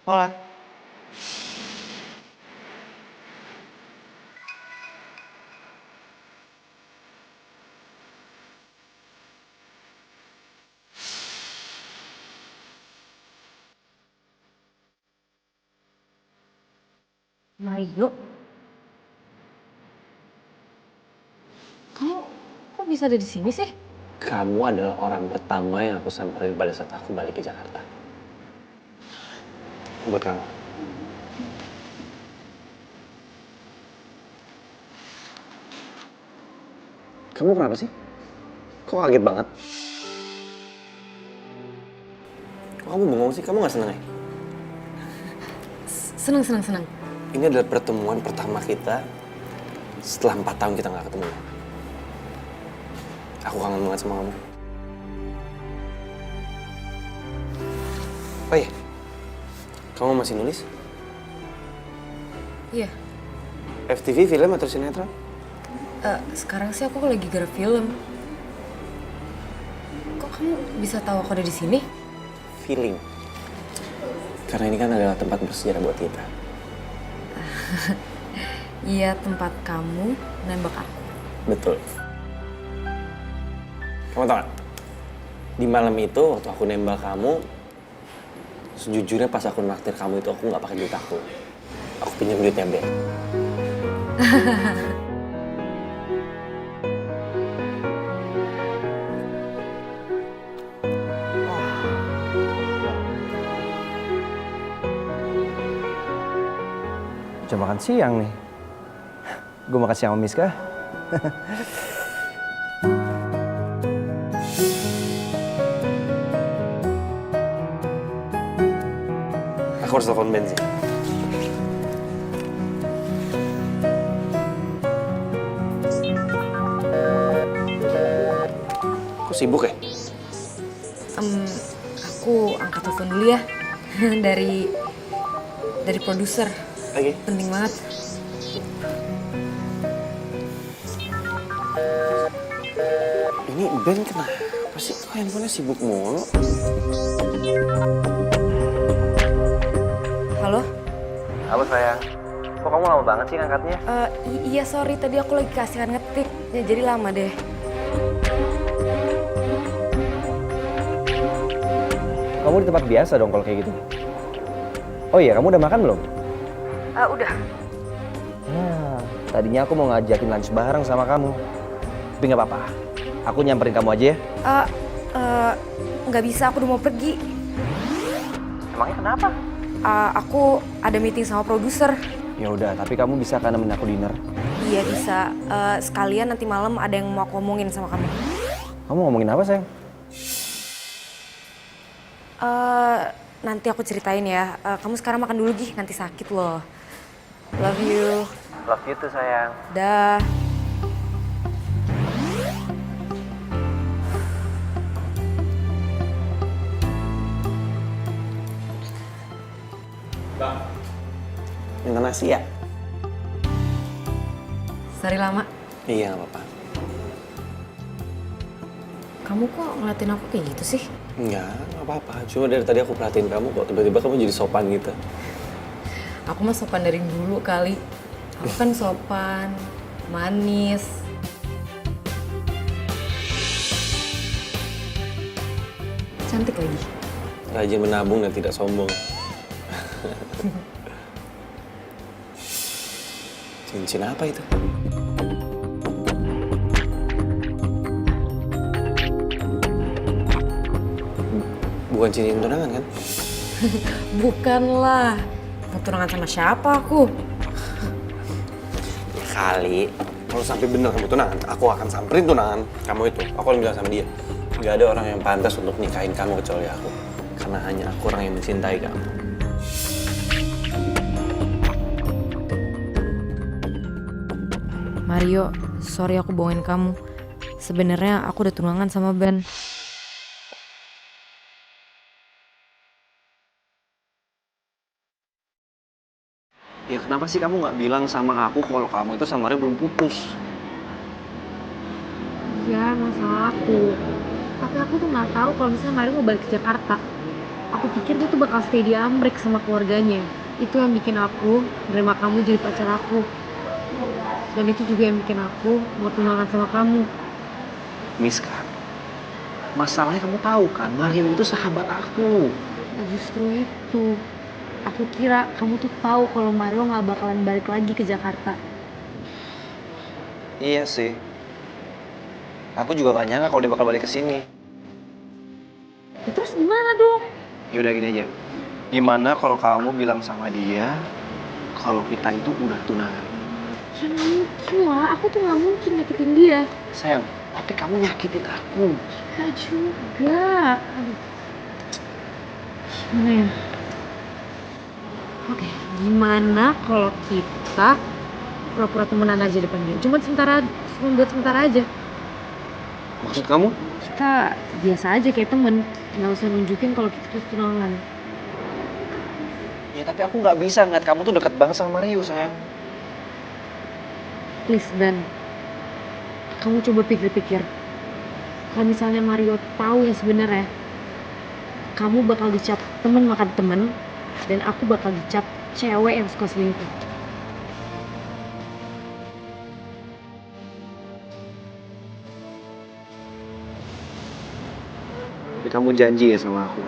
Hola. Mario, kamu kok bisa ada di sini sih? Kamu adalah orang pertama yang aku samperin pada saat aku balik ke Jakarta. Buat kamu. Kamu kenapa sih? Kok kaget banget? Kok kamu bengong sih? Kamu gak seneng ya? Seneng, seneng, seneng. Ini adalah pertemuan pertama kita setelah 4 tahun kita gak ketemu. Aku kangen banget sama kamu. Oh iya, kamu masih nulis? Iya, FTV, film atau sinetron? sekarang sih aku lagi garap film. Kok kamu bisa tahu aku ada di sini? Feeling. Karena ini kan adalah tempat bersejarah buat kita. Iya, tempat kamu nembak aku. Betul. Kamu tau gak? Di malam itu waktu aku nembak kamu, sejujurnya pas aku naktir kamu itu aku gak pakai duit aku. Aku pinjam duitnya Ben. Jam makan siang nih. Gue makan siang sama Miska. Aku harus telepon Ben sih. Kok sibuk ya? Aku angkat telepon dulu ya. dari produser. Oke. Penting banget. Ini Ben kenapa sih? Kok handphonenya sibuk mulu? Halo? Halo sayang. Kok kamu lama banget sih ngangkatnya? Iya sorry, tadi aku lagi keasikan ngetik. Ya, jadi lama deh. Kamu di tempat biasa dong kalau kayak gitu. Oh iya, kamu udah makan belum? Udah. Nah, tadinya aku mau ngajakin lunch bareng sama kamu. Tapi nggak apa-apa. Aku nyamperin kamu aja ya. Nggak bisa, aku udah mau pergi. Emangnya kenapa? Aku ada meeting sama produser. Ya udah, tapi kamu bisa kan nemenin aku dinner. Iya bisa. Sekalian nanti malam ada yang mau aku omongin sama kamu. Kamu ngomongin apa sayang? Nanti aku ceritain ya. Kamu sekarang makan dulu Gi, nanti sakit loh. Love you. Love you tuh sayang. Dah. Minta nasi ya? Sorry lama. Iya, gak apa-apa. Kamu kok ngeliatin aku kayak gitu sih? Enggak, gak apa-apa. Cuma dari tadi aku perhatiin kamu kok tiba-tiba kamu jadi sopan gitu. Aku mah sopan dari dulu kali. Aku kan sopan, manis. Cantik lagi. Rajin menabung dan tidak sombong. Cincin apa itu? Bukan cincin tunangan kan? Bukanlah. Mau tunangan sama siapa aku? Kali. Kalau sampai bener kamu tunangan, aku akan samperin tunangan kamu itu. Aku akan bilang sama dia. Gak ada orang yang pantas untuk nikahin kamu kecuali aku. Karena hanya aku orang yang mencintai kamu. Mario, sorry aku bohongin kamu. Sebenarnya aku udah tunangan sama Ben. Ya kenapa sih kamu nggak bilang sama aku kalau kamu itu sama Ria belum putus? Iya, masalah aku. Tapi aku tuh nggak tahu kalau misalnya Mario mau balik ke Jakarta. Aku pikir dia tuh bakal stay di Amrik sama keluarganya. Itu yang bikin aku nerima kamu jadi pacar aku. Dan itu juga yang bikin aku mau tunangan sama kamu. Miska, masalahnya kamu tahu kan, Mario itu sahabat aku. Nah, justru itu. Aku kira kamu tuh tahu kalau Mario nggak bakalan balik lagi ke Jakarta. Iya sih. Aku juga gak nyangka kalau dia bakal balik ke sini. Ya, terus gimana dong? Yaudah gini aja. Gimana kalau kamu bilang sama dia kalau kita itu udah tunangan? Ya nggak mungkin lah, aku tuh nggak mungkin nyakitin dia. Sayang, tapi kamu nyakitin aku. Ya juga. Aduh. Gimana ya? Oke, gimana kalau kita pura-pura temenan aja depan dia? Cuma buat sementara aja. Maksud kamu? Kita biasa aja kayak temen, nggak usah nunjukin kalau kita tuh tunangan. Ya tapi aku nggak bisa ngeliat kamu tuh deket banget sama Mario, sayang. Please Ben, kamu coba pikir-pikir. Kalau misalnya Mario tahu yang sebenarnya, kamu bakal dicap temen makan temen, dan aku bakal dicap cewek yang suka selingkuh. Tapi kamu janji ya sama aku,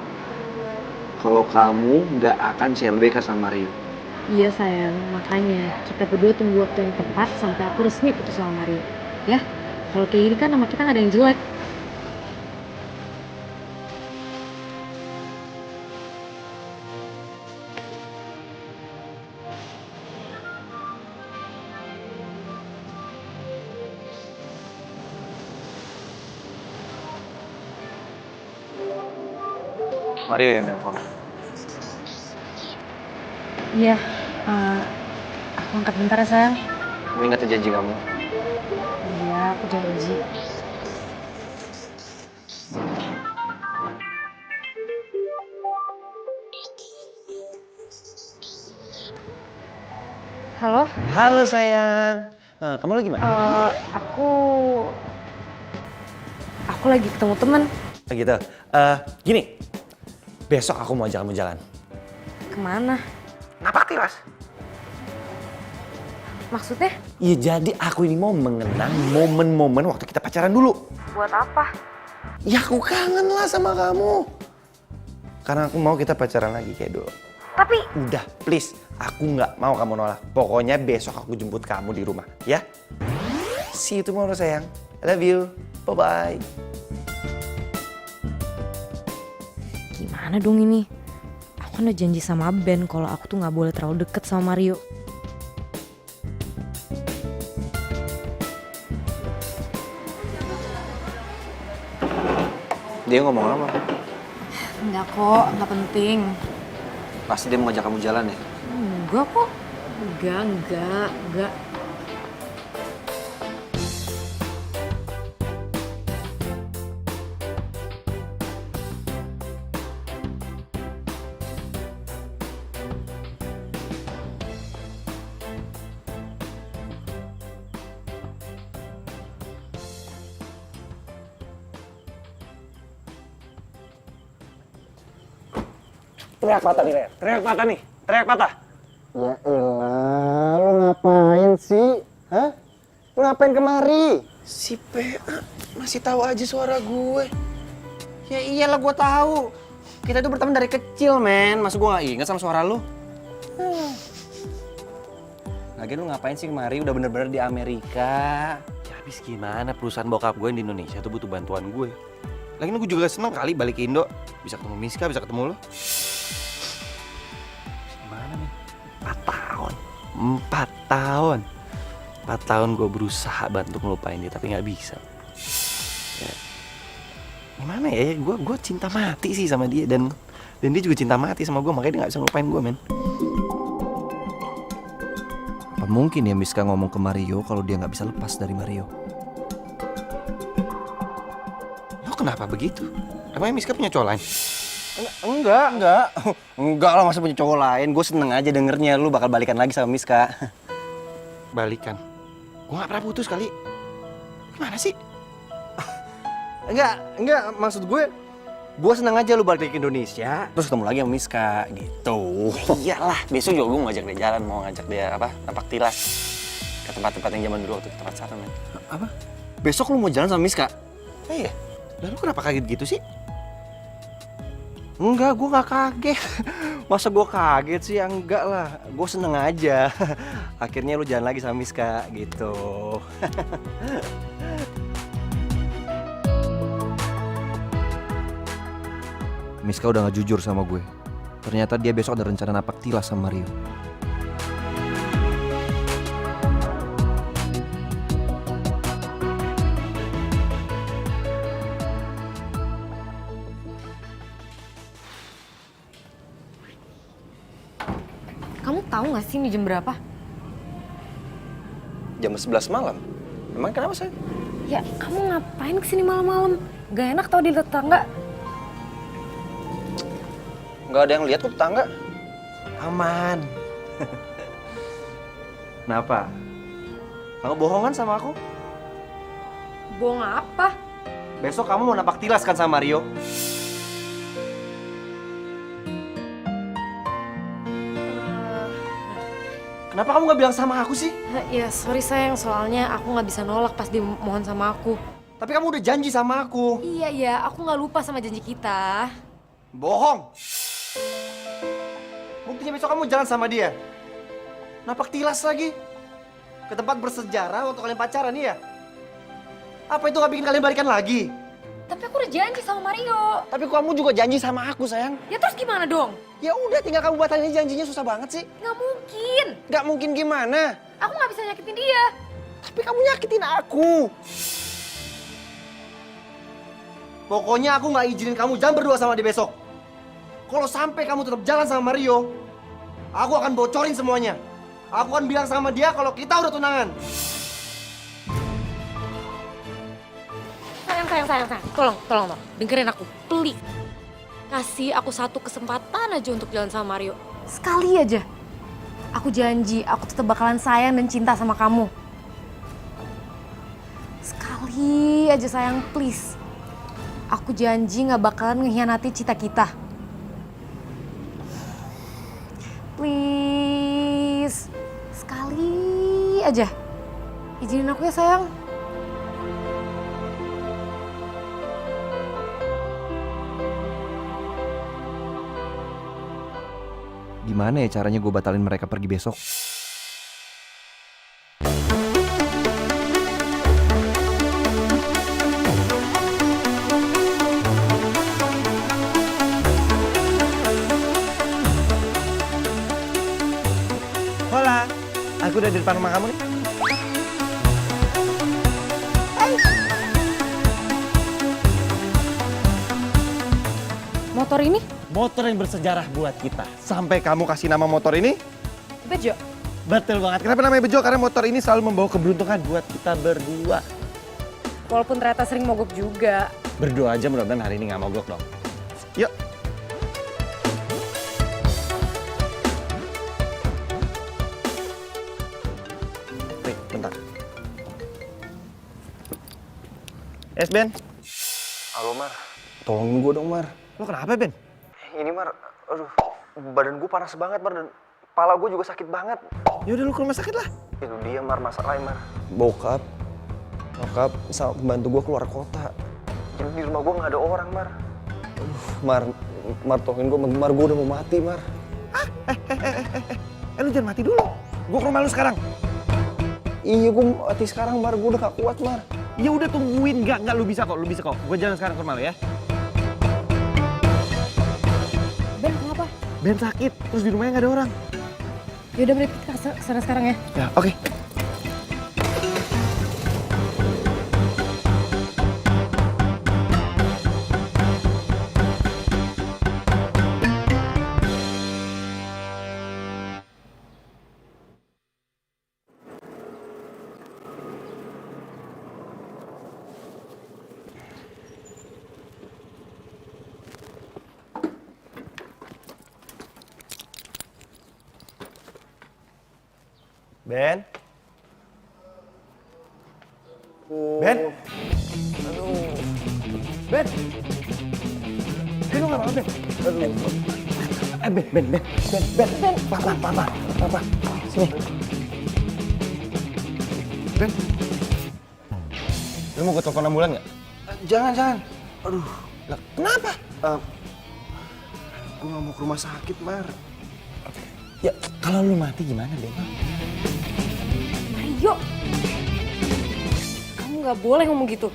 kalau kamu nggak akan CLBK sama Mario. Iya sayang, makanya kita berdua tunggu waktu yang tepat sampai aku resmi putus sama Mario. Ya, kalau kayak gini kan nama kita nggak ada yang jelek. Mario yang nelfon. Iya, aku angkat bentar ya sayang. Kamu ingat ya janji kamu? Iya, aku janji. Halo? Halo sayang. Kamu lagi mana? Aku lagi ketemu temen. Gitu. Gini, besok aku mau ajak kamu jalan. Kemana? Napak tilas. Maksudnya? Iya, jadi aku ini mau mengenang momen-momen waktu kita pacaran dulu. Buat apa? Ya aku kangen lah sama kamu. Karena aku mau kita pacaran lagi kayak dulu. Tapi Udah, please. Aku nggak mau kamu nolak. Pokoknya besok aku jemput kamu di rumah, ya? See you tomorrow, sayang. I love you. Bye-bye. gimana dong ini? Aku kan udah janji sama Ben kalau aku tuh nggak boleh terlalu deket sama Mario. Dia ngomong apa? Enggak kok, nggak penting. Pasti dia mau ngajak kamu jalan ya? Enggak kok. Enggak. Teriak patah nih, Ler. Teriak patah nih. Teriak patah. Ya elah, lu ngapain sih? Hah? Lu ngapain kemari? Si PA masih tahu aja suara gue. Ya iyalah gua tahu. Kita tuh berteman dari kecil, men. Masa gue gak inget sama suara lu? Lagian lu ngapain sih kemari? Udah bener-bener di Amerika. Ya habis gimana, perusahaan bokap gue yang di Indonesia tuh butuh bantuan gue. Lagian gue juga seneng kali balik ke Indo. Bisa ketemu Miska, bisa ketemu lo. Gimana nih? 4 tahun. 4 tahun gue berusaha bantu ngelupain dia, tapi gak bisa. Ya. Gimana ya, gue cinta mati sih sama dia. Dan dia juga cinta mati sama gue, makanya dia gak bisa ngelupain gue, men. Apa mungkin ya Miska ngomong ke Mario kalau dia nggak bisa lepas dari Mario? Lo kenapa begitu? Emangnya Miska punya cowok lain? Enggak. Enggak lah, masa punya cowok lain. Gue seneng aja dengernya lu bakal balikan lagi sama Miska. Balikan? Gue gak pernah putus kali. Gimana sih? Enggak, maksud gue Gue seneng aja lu balik ke Indonesia, terus ketemu lagi sama Miska, gitu. Iyalah, besok juga gue mau ngajak dia jalan, mau ngajak dia napak tilas ke tempat-tempat yang zaman dulu waktu kita pacaran, men. Apa? Besok lu mau jalan sama Miska? Iya. Dan lu kenapa kaget gitu sih? Enggak, gue gak kaget. Masa gue kaget sih? Enggak lah, gue seneng aja. Akhirnya lu jalan lagi sama Miska, gitu. Miska udah gak jujur sama gue. Ternyata dia besok ada rencana napak tilas sama Rio. Kamu tahu nggak sih ini jam berapa? Jam 11 malam. Emang kenapa, sayang? Ya, kamu ngapain kesini malam-malam? Gak enak tau di tetangga. Nggak ada yang lihat kok tetangga. Aman. Kenapa? Kamu bohongan sama aku? Bohong apa? Besok kamu mau napak tilas kan sama Rio? Kenapa kamu gak bilang sama aku sih? Ya sorry sayang, soalnya aku nggak bisa nolak pas dia mohon sama aku. Tapi kamu udah janji sama aku. Iya, aku nggak lupa sama janji kita. Bohong. Buktinya besok kamu jalan sama dia. Napak tilas lagi. Ke tempat bersejarah waktu kalian pacaran, iya? Apa itu gak bikin kalian balikan lagi? Tapi aku udah janji sama Mario. Tapi kamu juga janji sama aku, sayang. Ya terus gimana dong? Ya udah, tinggal kamu batalin janjinya, susah banget sih. Nggak mungkin. Gak mungkin gimana? Aku nggak bisa nyakitin dia. Tapi kamu nyakitin aku. Pokoknya aku gak izinin kamu jalan berdua sama dia besok. Kalau sampai kamu tetap jalan sama Mario, aku akan bocorin semuanya. Aku akan bilang sama dia kalau kita udah tunangan. Sayang. Tolong. Dengerin aku, please. Kasih aku satu kesempatan aja untuk jalan sama Mario. Sekali aja. Aku janji, aku tetap bakalan sayang dan cinta sama kamu. Sekali aja sayang, please. Aku janji gak bakalan ngehianati cita kita. Please. Sekali aja. Izinin aku ya sayang. Gimana ya caranya gue batalin mereka pergi besok? Hola, aku udah di depan rumah kamu nih. Motor ini? Motor yang bersejarah buat kita. Sampai kamu kasih nama motor ini? Bejo. Betul banget. Kenapa namanya Bejo? Karena motor ini selalu membawa keberuntungan buat kita berdua. Walaupun ternyata sering mogok juga. Berdoa aja mudah-mudahan hari ini nggak mogok dong. Yuk. Wait, bentar. Ben. Halo, Mar. Tolongin gue dong, Mar. Lo kenapa, Ben? Ini, Mar, aduh, badan gue panas banget, Mar, dan kepala gue juga sakit banget. Ya udah lu ke rumah sakit lah. Itu dia, Mar, masalahnya, Mar. Bokap sama pembantu gue keluar kota. Jadi di rumah gue nggak ada orang, Mar. Mar, tolongin gue, Mar, gue udah mau mati, Mar. Lu jangan mati dulu. Gua ke rumah lu sekarang. Iya, gue mati sekarang, Mar, gue udah gak kuat, Mar. Ya udah tungguin, enggak lu bisa kok. Gua jalan sekarang ke rumah lu ya. Ben, kenapa? Ben sakit, terus di rumahnya nggak ada orang. Yaudah, beri kita kesana sekarang ya. Ya, oke. Ben? Ben? Aduh. Ben? Ben. Papa. Sini. Ben, Lu mau gue telepon ambulan nggak? jangan. Aduh, Lah, kenapa? gue gak mau ke rumah sakit, Mar. Ya, kalau lu mati gimana, Ben? Mario, kamu nggak boleh ngomong gitu.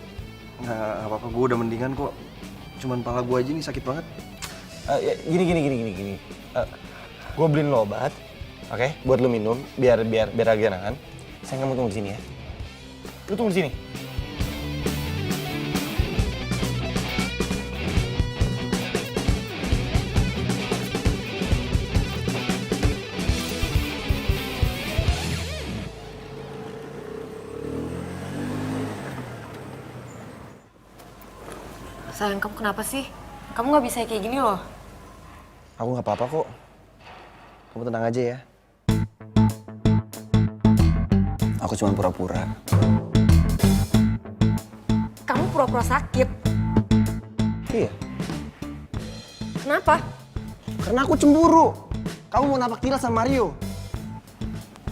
Nggak apa-apa, gue udah mendingan kok. Cuman pala gue aja nih sakit banget. Ya, gini. Gue beliin lo obat, oke? Buat lu minum, biar agak enakan. Saya kamu tunggu di sini ya. Lu tunggu di sini. Sayang, kamu kenapa sih? Kamu nggak bisa kayak gini loh. Aku nggak apa-apa kok. Kamu tenang aja ya. Aku cuma pura-pura. Kamu pura-pura sakit. Iya, Kenapa? Karena aku cemburu. Kamu mau napak tilas sama Mario.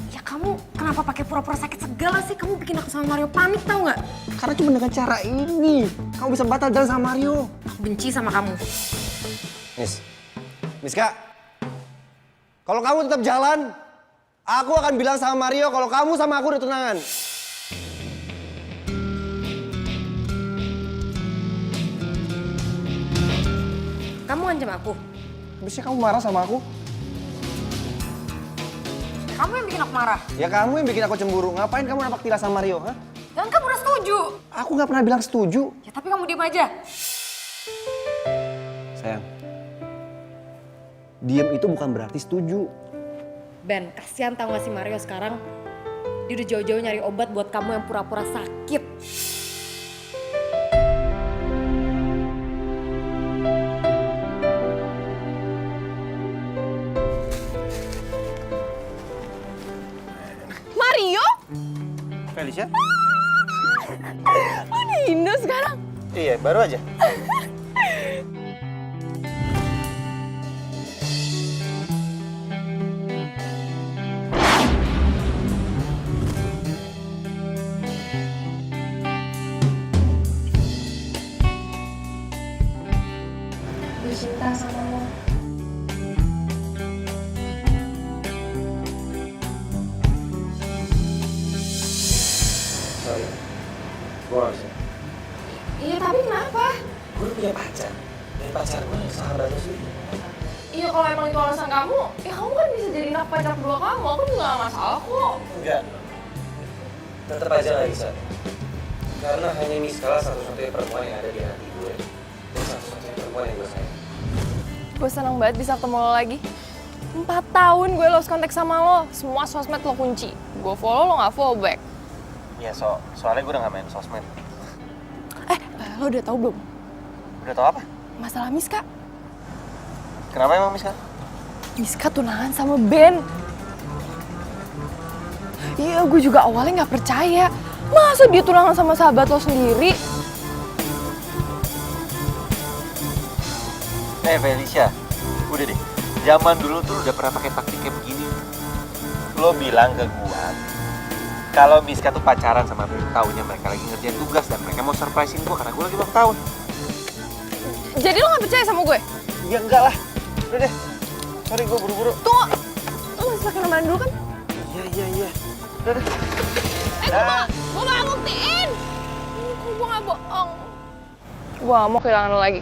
Ya kamu kenapa pakai pura-pura sakit segala sih? Kamu bikin aku sama Mario panik tau nggak? Karena cuma dengan cara ini, kamu bisa batal jalan sama Mario. Aku benci sama kamu. Miska, kalau kamu tetap jalan, aku akan bilang sama Mario kalau kamu sama aku udah tunangan. Kamu ngancam aku. Habisnya kamu marah sama aku? Kamu yang bikin aku marah. Ya kamu yang bikin aku cemburu. Ngapain kamu napak tilas sama Mario? Hah? Dan kamu udah setuju. Aku nggak pernah bilang setuju. Ya tapi kamu diem aja. Sayang, diem itu bukan berarti setuju. Ben, kasihan tau gak sih Mario sekarang? Dia udah jauh-jauh nyari obat buat kamu yang pura-pura sakit. Mario? Felicia? Oh, di Indo sekarang? Iya, baru aja. Gue cinta sama lo. Sorry, gue gak bisa. Iya, tapi kenapa? Gue punya pacar. Dan pacar gue sahabat lo sih. Iya, kalau emang itu alasan kamu, ya kamu kan bisa jadi anak pacar kedua kamu. Aku juga gak masalah kok. Enggak. Tetap aja gak bisa. Karena hanya Miska satu-satunya perempuan yang ada di hati gue. Dan satu-satunya perempuan yang gue sayang. Gue seneng banget bisa ketemu lo lagi. 4 tahun gue lost kontak sama lo. Semua sosmed lo kunci. Gue follow, lo gak follow back. Iya, soalnya gue udah gak main sosmed. Lo udah tahu belum? Udah tau apa? Masalah Miska. Kenapa emang Miska? Miska tunangan sama Ben. Iya, gue juga awalnya gak percaya. Masa dia tunangan sama sahabat lo sendiri? Felicia, udah deh. Zaman dulu tuh udah pernah pakai taktik kayak begini. Lo bilang ke gua kalau Miska tuh pacaran sama Ben, taunya mereka lagi ngerjain tugas dan mereka mau surprisein gua karena gua lagi ulang tahun. Jadi lo gak percaya sama gue? Ya enggak lah. Udah deh. Sorry, gua buru-buru. Tunggu, lo masih pakai ramalan dulu kan? Iya. Udah deh. Gue gak buktiin. Gue gak bohong. Gue gak mau kehilangan lo lagi.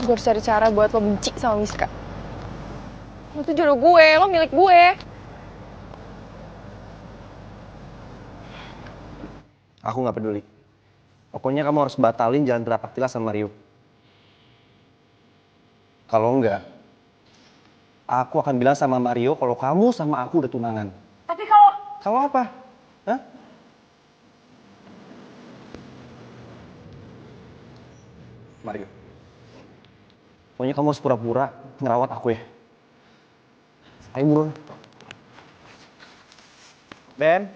Gue harus cari cara buat lo benci sama Miska. Lo tuh jodoh gue, lo milik gue. Aku nggak peduli. Pokoknya kamu harus batalin jalan terapak tilas sama Mario. Kalau enggak, aku akan bilang sama Mario kalau kamu sama aku udah tunangan. Tapi kalau... Kamu apa? Hah? Mario. Pokoknya kamu harus pura-pura ngerawat aku ya. Ayo buruan. Ben.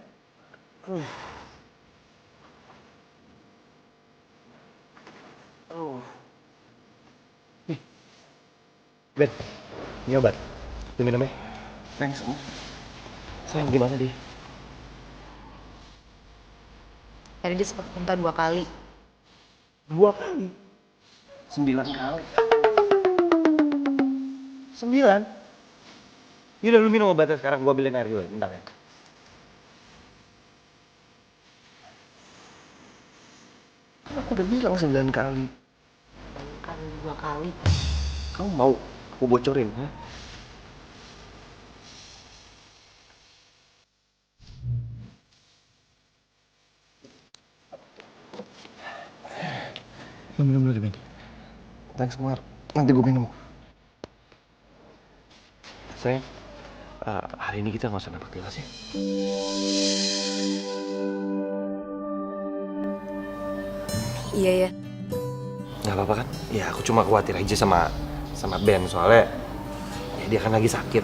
Ben, ini obat. Lu minum ya? Thanks, Om. Sayang, gimana dia? Tadi dia sempat muntah 2 kali. 2 kali? 9 kali. 9? Yaudah, lu minum obatnya sekarang. Gua ambilin air dulu, bentar ya. Aku udah bilang 9 kali. Kan 2 kali. Kamu mau aku bocorin, ha? Lu minum dulu deh, Ben. Thanks, Mar. Nanti gue minum. Sayang, hari ini kita nggak usah nampak tilas ya. Iya ya. Nggak apa-apa kan? Ya aku cuma khawatir aja sama Ben soalnya ya dia kan lagi sakit.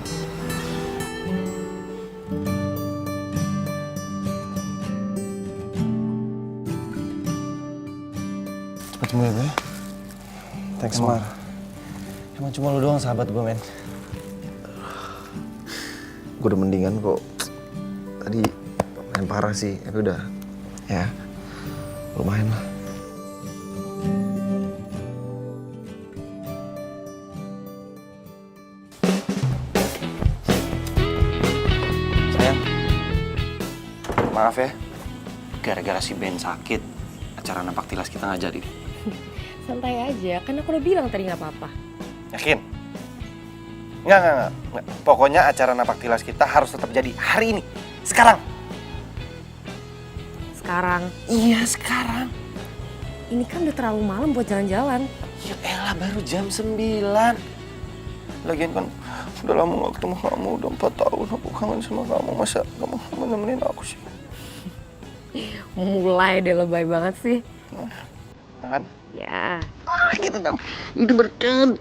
Cepat sembuh ya, Ben. Thanks, Mar. Emang cuma lu doang sahabat gue, men. Gue udah mendingan kok. Tadi main parah sih, tapi udah ya lumayan lah. Sayang, maaf ya. Gara-gara si Ben sakit, acara napak tilas kita nggak jadi. Santai aja, kan aku udah bilang tadi nggak apa-apa. Yakin? Enggak. Pokoknya acara napak tilas kita harus tetap jadi hari ini. Sekarang. Sekarang, Iya, sekarang. ini kan udah terlalu malam buat jalan-jalan. Ya elah, baru jam 9. Lagian kan udah lama gak ketemu kamu, udah 4 tahun aku kangen sama kamu. Masa kamu mau nemenin aku sih? Mulai deh lebay banget sih. Kan? Ya. Kita dong. Itu berkat.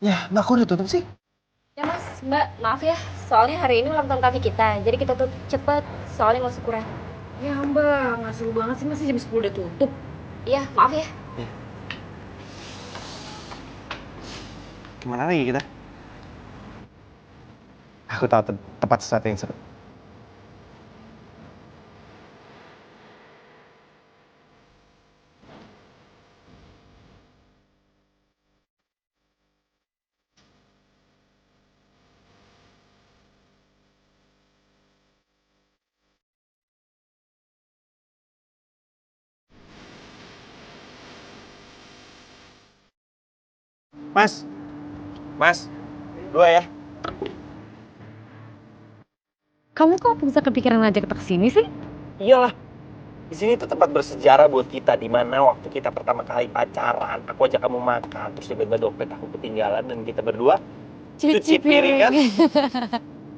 Ya, Mbak, kok udah tutup sih? Ya mas, mbak, maaf ya, soalnya hari ini ulang tahun kafe kita, jadi kita tutup cepet, soalnya mau syukuran. Ya mbak, nggak seru banget sih, masih jam 10 udah tutup. Iya, maaf ya. Gimana lagi kita? Aku tahu tempat sesuatu yang seru. Mas, 2 ya. Kamu kok bisa kepikiran ngajak kita kesini sih? Iyalah. Di sini tuh tempat bersejarah buat kita, di mana waktu kita pertama kali pacaran, aku ajak kamu makan, terus tiba-tiba dompet aku ketinggalan dan kita berdua cuci piring kan?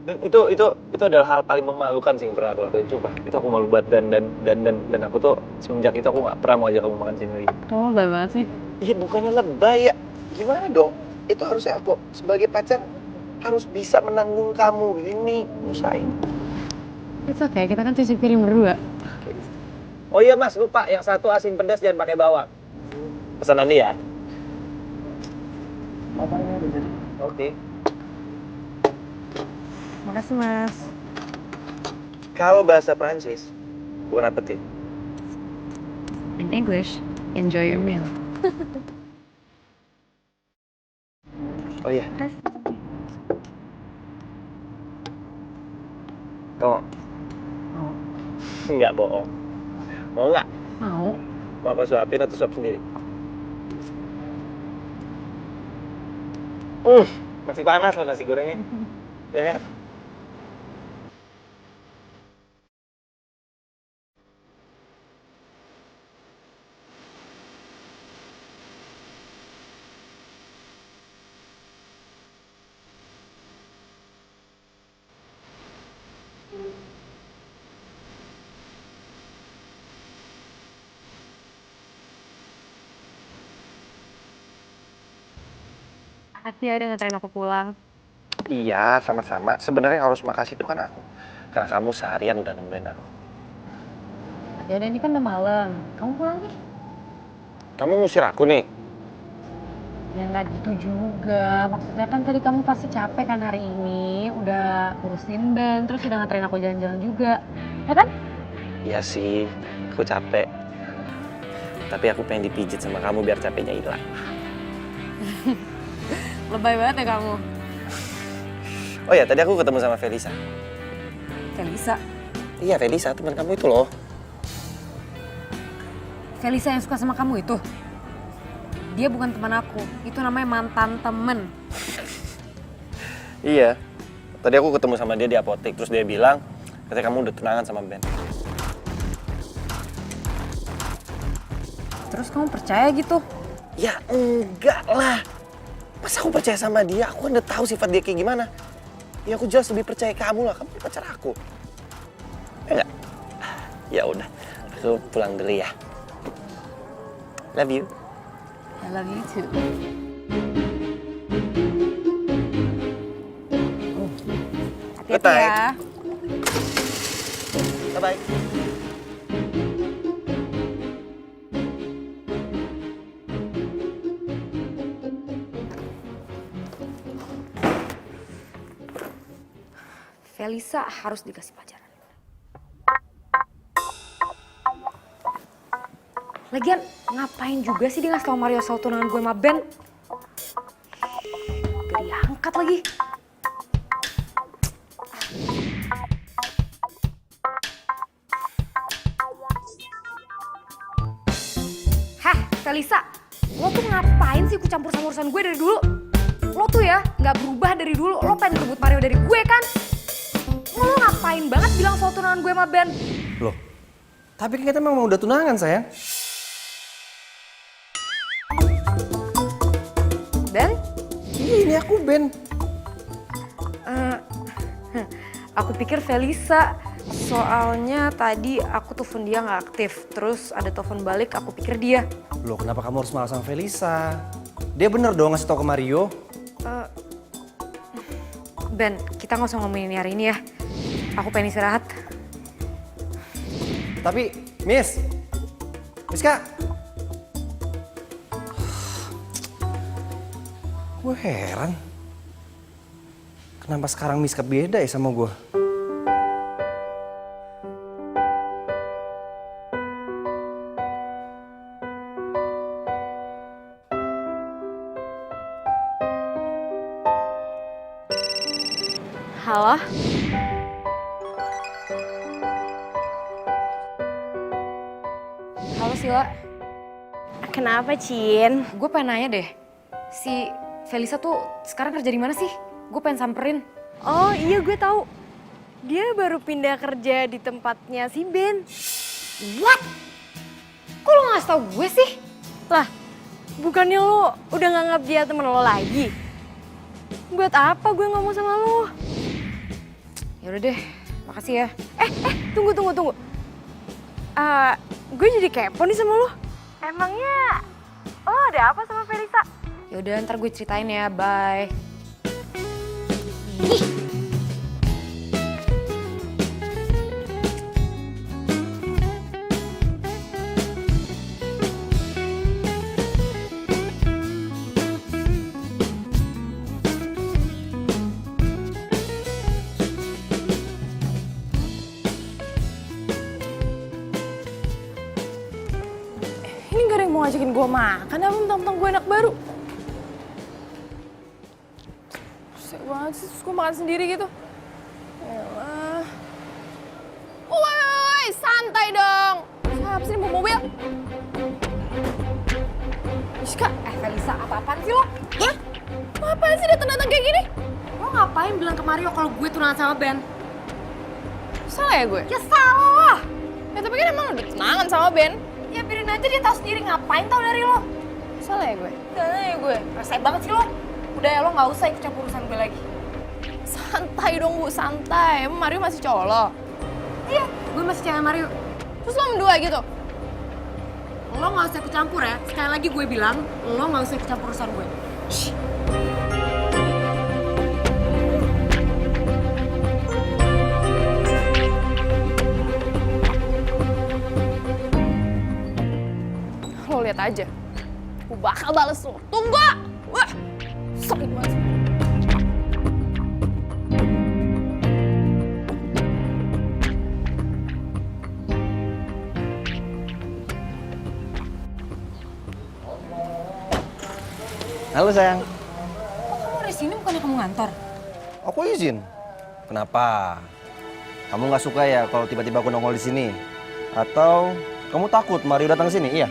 Dan itu adalah hal paling memalukan sih yang pernah aku lakuin. Coba, itu aku malu banget dan aku tuh semenjak itu aku gak pernah mau ajak kamu makan sini lagi. Kamu lebay banget sih. Iya, bukannya lebay ya. Gimana dong? Itu harusnya aku sebagai pacar harus bisa menanggung kamu. Ini usahain. It's okay, kita kan cuci piring berdua. Oh iya mas, lupa. Yang satu asin pedas jangan pakai bawang. Pesanan dia. Oke. Makasih mas. Kalau bahasa Prancis, bon appetit. In English, enjoy your meal. Oh iya. Kamu Mau. nggak bohong. Mau nggak? Mau. Mau apa suapin atau suap sendiri? Masih panas loh nasi gorengnya. Ya kan? Makasih ya udah nganterin aku pulang. Iya, sama-sama. Sebenarnya harus makasih tuh kan aku. Karena kamu seharian udah nemenin aku. Ya udah ini kan udah malam. Kamu pulang nih. Kamu ngusir aku nih? Ya nggak gitu juga. Maksudnya kan tadi kamu pasti capek kan hari ini. Udah urusin band, terus udah nganterin aku jalan-jalan juga. Ya kan? Iya sih, aku capek. Tapi aku pengen dipijit sama kamu biar capeknya hilang. Lebay banget ya kamu. Oh ya, tadi aku ketemu sama Felisa. Felisa? Iya, Felisa, teman kamu itu loh. Felisa yang suka sama kamu itu? Dia bukan teman aku, itu namanya mantan temen. Iya. Tadi aku ketemu sama dia di apotek, terus dia bilang katanya kamu udah tunangan sama Ben. Terus kamu percaya gitu? Ya enggak lah. Masa aku percaya sama dia? Aku kan udah tahu sifat dia kayak gimana. Ya aku jelas lebih percaya kamu lah, kamu pacar aku. Ya enggak? Ya udah, aku pulang dulu ya. Love you. I love you too. Hati-hati ya. Bye-bye. Felisa harus dikasih pelajaran. Lagian ngapain juga sih dia ngasih tau Mario soal tunangan gue sama Ben? Gak diangkat lagi. Hah, Felisa, lo tuh ngapain sih ikut campur sama urusan gue dari dulu? Lo tuh ya nggak berubah dari dulu, lo pengen rebut Mario dari gue kan? Lo ngapain banget bilang soal tunangan gue sama Ben? Loh, tapi kan kita memang udah tunangan, sayang. Ben? Iya, ini aku Ben. Aku pikir Felisa, soalnya tadi aku telepon dia nggak aktif. Terus ada telepon balik, aku pikir dia. Loh, kenapa kamu harus malah sama Felisa? Dia bener dong ngasih tau ke Mario. Ben, kita nggak usah ngomongin ini hari ini ya. Aku pengen istirahat. Tapi, Miss Kak. Gue heran. Kenapa sekarang Miska beda ya sama gue? Halo? Halo Sila. Kenapa, Cin? Gue pengen nanya deh. Si Felisa tuh sekarang kerja di mana sih? Gue pengen samperin. Oh iya, gue tahu. Dia baru pindah kerja di tempatnya si Ben. What? Kok lo nggak tau gue sih? Lah, bukannya lo udah nganggap dia temen lo lagi? Buat apa gue ngomong sama lo? Ya udah deh, makasih ya. Tunggu. Gue jadi kepo nih sama lo. Emangnya lo ada apa sama Felisa? Ya udah, ntar gue ceritain ya. Bye. Ini gak ada yang mau ngajakin gue makan apa mentang-mentang gue anak baru. Susah banget sih, terus gue makan sendiri gitu. Yalah. Woi, santai dong. Siapa sih yang bawa mobil? Miska, Felisa, apa-apaan sih lo? hah? Ngapain sih datang-datang kayak gini? Lo ngapain bilang ke Mario kalau gue tunangan sama Ben? Salah ya gue? Ya salah. Ya tapi kan emang udah tunangan sama Ben. Ya biarin aja, dia tahu sendiri, ngapain tahu dari lo. Salah ya gue? Salah ya gue? Resek banget sih lo. Udah ya, lo nggak usah ikut campur urusan gue lagi. Santai dong Bu, santai. Emang Mario masih cowok lo? Iya, gue masih cewek Mario. Terus lo berdua gitu? Lo nggak usah ikut campur ya. Sekali lagi gue bilang, lo nggak usah ikut campur urusan gue. Lo lihat aja. Gue bakal bales lo. Tunggu! Wah! Sorry banget. Halo sayang. Kamu dari sini bukannya kamu ngantor? Aku izin. Kenapa? Kamu nggak suka ya kalau tiba-tiba aku nongol di sini? Atau kamu takut Mario datang sini? Iya.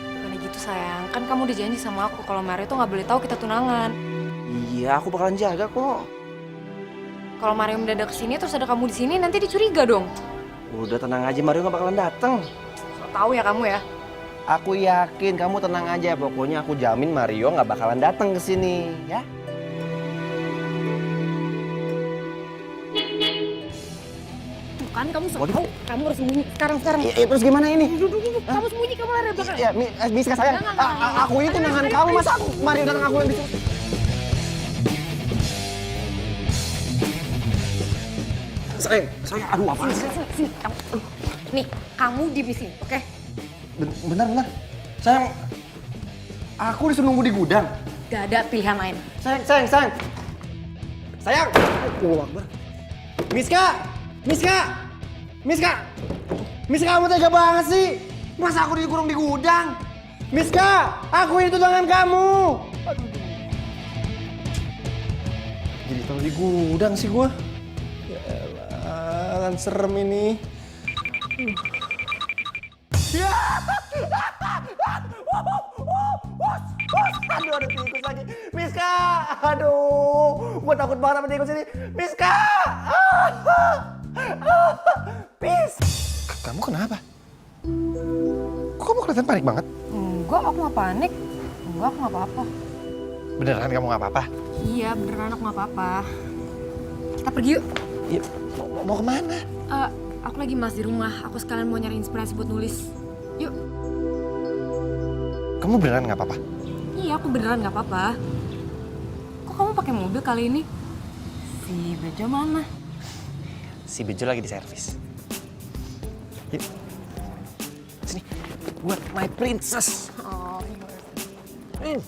Bukannya gitu sayang, kan kamu udah janji sama aku kalau Mario tuh nggak boleh tahu kita tunangan. Iya, aku bakalan jaga kok. Kalau Mario mendadak kesini terus ada kamu di sini nanti dicuriga dong. Udah tenang aja, Mario nggak bakalan datang. So tahu ya kamu ya. Aku yakin, kamu tenang aja. Pokoknya aku jamin Mario nggak bakalan datang ke sini, ya. Tuh kan kamu so tahu, kamu harus sembunyi sekarang. Iya, terus gimana ini? Kamu sembunyi, kamu lari belakang. Ya, Miska sayang. Aku ini tunangan kamu, masa aku Mario datang aku yang disuruh? Sayang, aduh apa sih? Sini, kamu. Nih, kamu di sini, oke? Bentar. Sayang, aku disuruh nunggu di gudang. Gak ada pilihan lain. Sayang. Sayang. Allahu Akbar. Miska, kamu tega banget sih. Masa aku dikurung di gudang? Miska, aku ini tunangan kamu. Aduh. Jadi taruh di gudang sih gua. Ya elah, kan serem ini. Ya. Aduh, ada tikus lagi. Miska, aduh, gua takut banget sama tikus ini. Miska, Pis. Kamu kenapa? Kok kamu kelihatan panik banget? Enggak, aku nggak panik. Enggak, aku nggak apa-apa. Beneran kamu nggak apa-apa? Iya, beneran aku nggak apa-apa. Kita pergi yuk. Ya, mau kemana? Aku lagi malas di rumah. Aku sekalian mau nyari inspirasi buat nulis. Yuk. Kamu beneran nggak apa-apa? Iya, aku beneran nggak apa-apa. Kok kamu pakai mobil kali ini? Si Bejo mana? Si Bejo lagi di servis. Yuk. Sini, buat my princess. Oh, Aduh.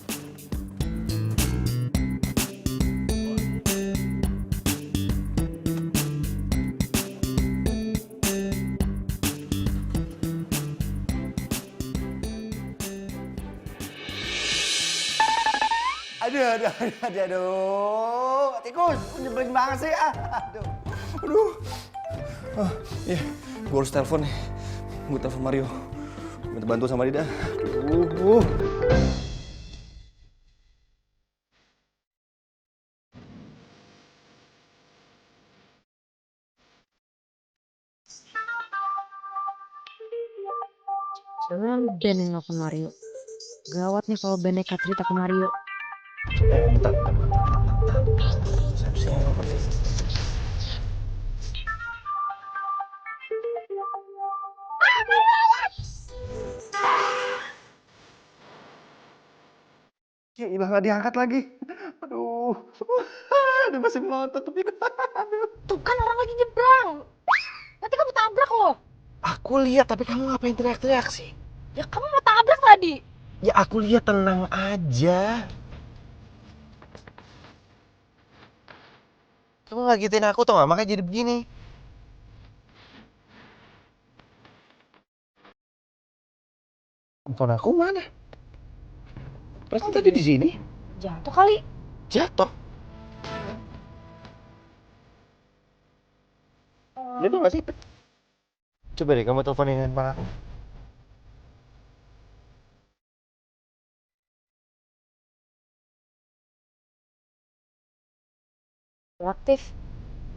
Tikus, nyebelin banget sih. Aduh. Iya, gue harus telepon nih. Gue telepon Mario. Minta bantu sama dia dah. Aduh. jangan Ben yang nelfon Mario. Gawat nih kalau Ben nekat cerita ke Mario. Bentar. Siapa sih yang nelfon? Gila, nggak diangkat lagi. Aduh. Dia masih melotot tapi. Tuh kan orang lagi nyebrang. Nanti kamu tabrak loh. Aku lihat, tapi kamu ngapain teriak-teriak sih? Ya kamu mau tabrak tadi. Ya aku lihat, tenang aja. Kamu ngagetin aku tuh nggak? Makanya jadi begini. Handphone aku mana? Pasti tadi di sini. Jatuh kali. Jatuh. Dia tuh nggak sih? Coba deh kamu teleponin handphone aku. Aktif.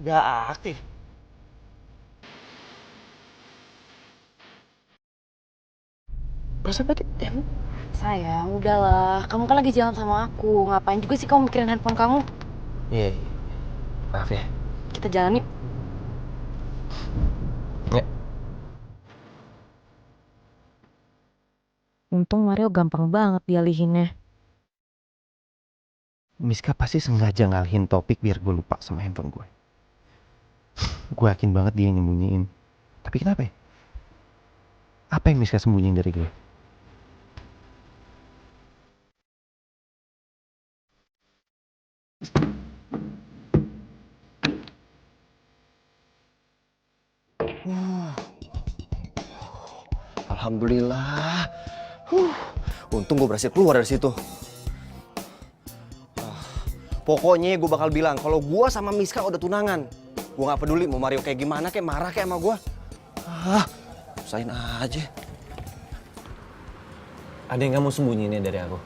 Nggak aktif. Perasaan tadi Sayang, udahlah. Kamu kan lagi jalan sama aku. Ngapain juga sih kamu mikirin handphone kamu? Iya. Maaf ya. Kita jalan yuk. Ya. Untung Mario gampang banget dialihinnya. Miska pasti sengaja ngalihin topik biar gue lupa sama handphone gue. Gue yakin banget dia nyembunyiin. Tapi kenapa ya? Apa yang Miska sembunyiin dari gue? Alhamdulillah. Untung gue berhasil keluar dari situ. Pokoknya gue bakal bilang kalau gue sama Miska udah tunangan. Gue nggak peduli mau Mario kayak gimana, kayak marah kayak sama gue. Usahain aja. Ada yang kamu sembunyiin dari aku?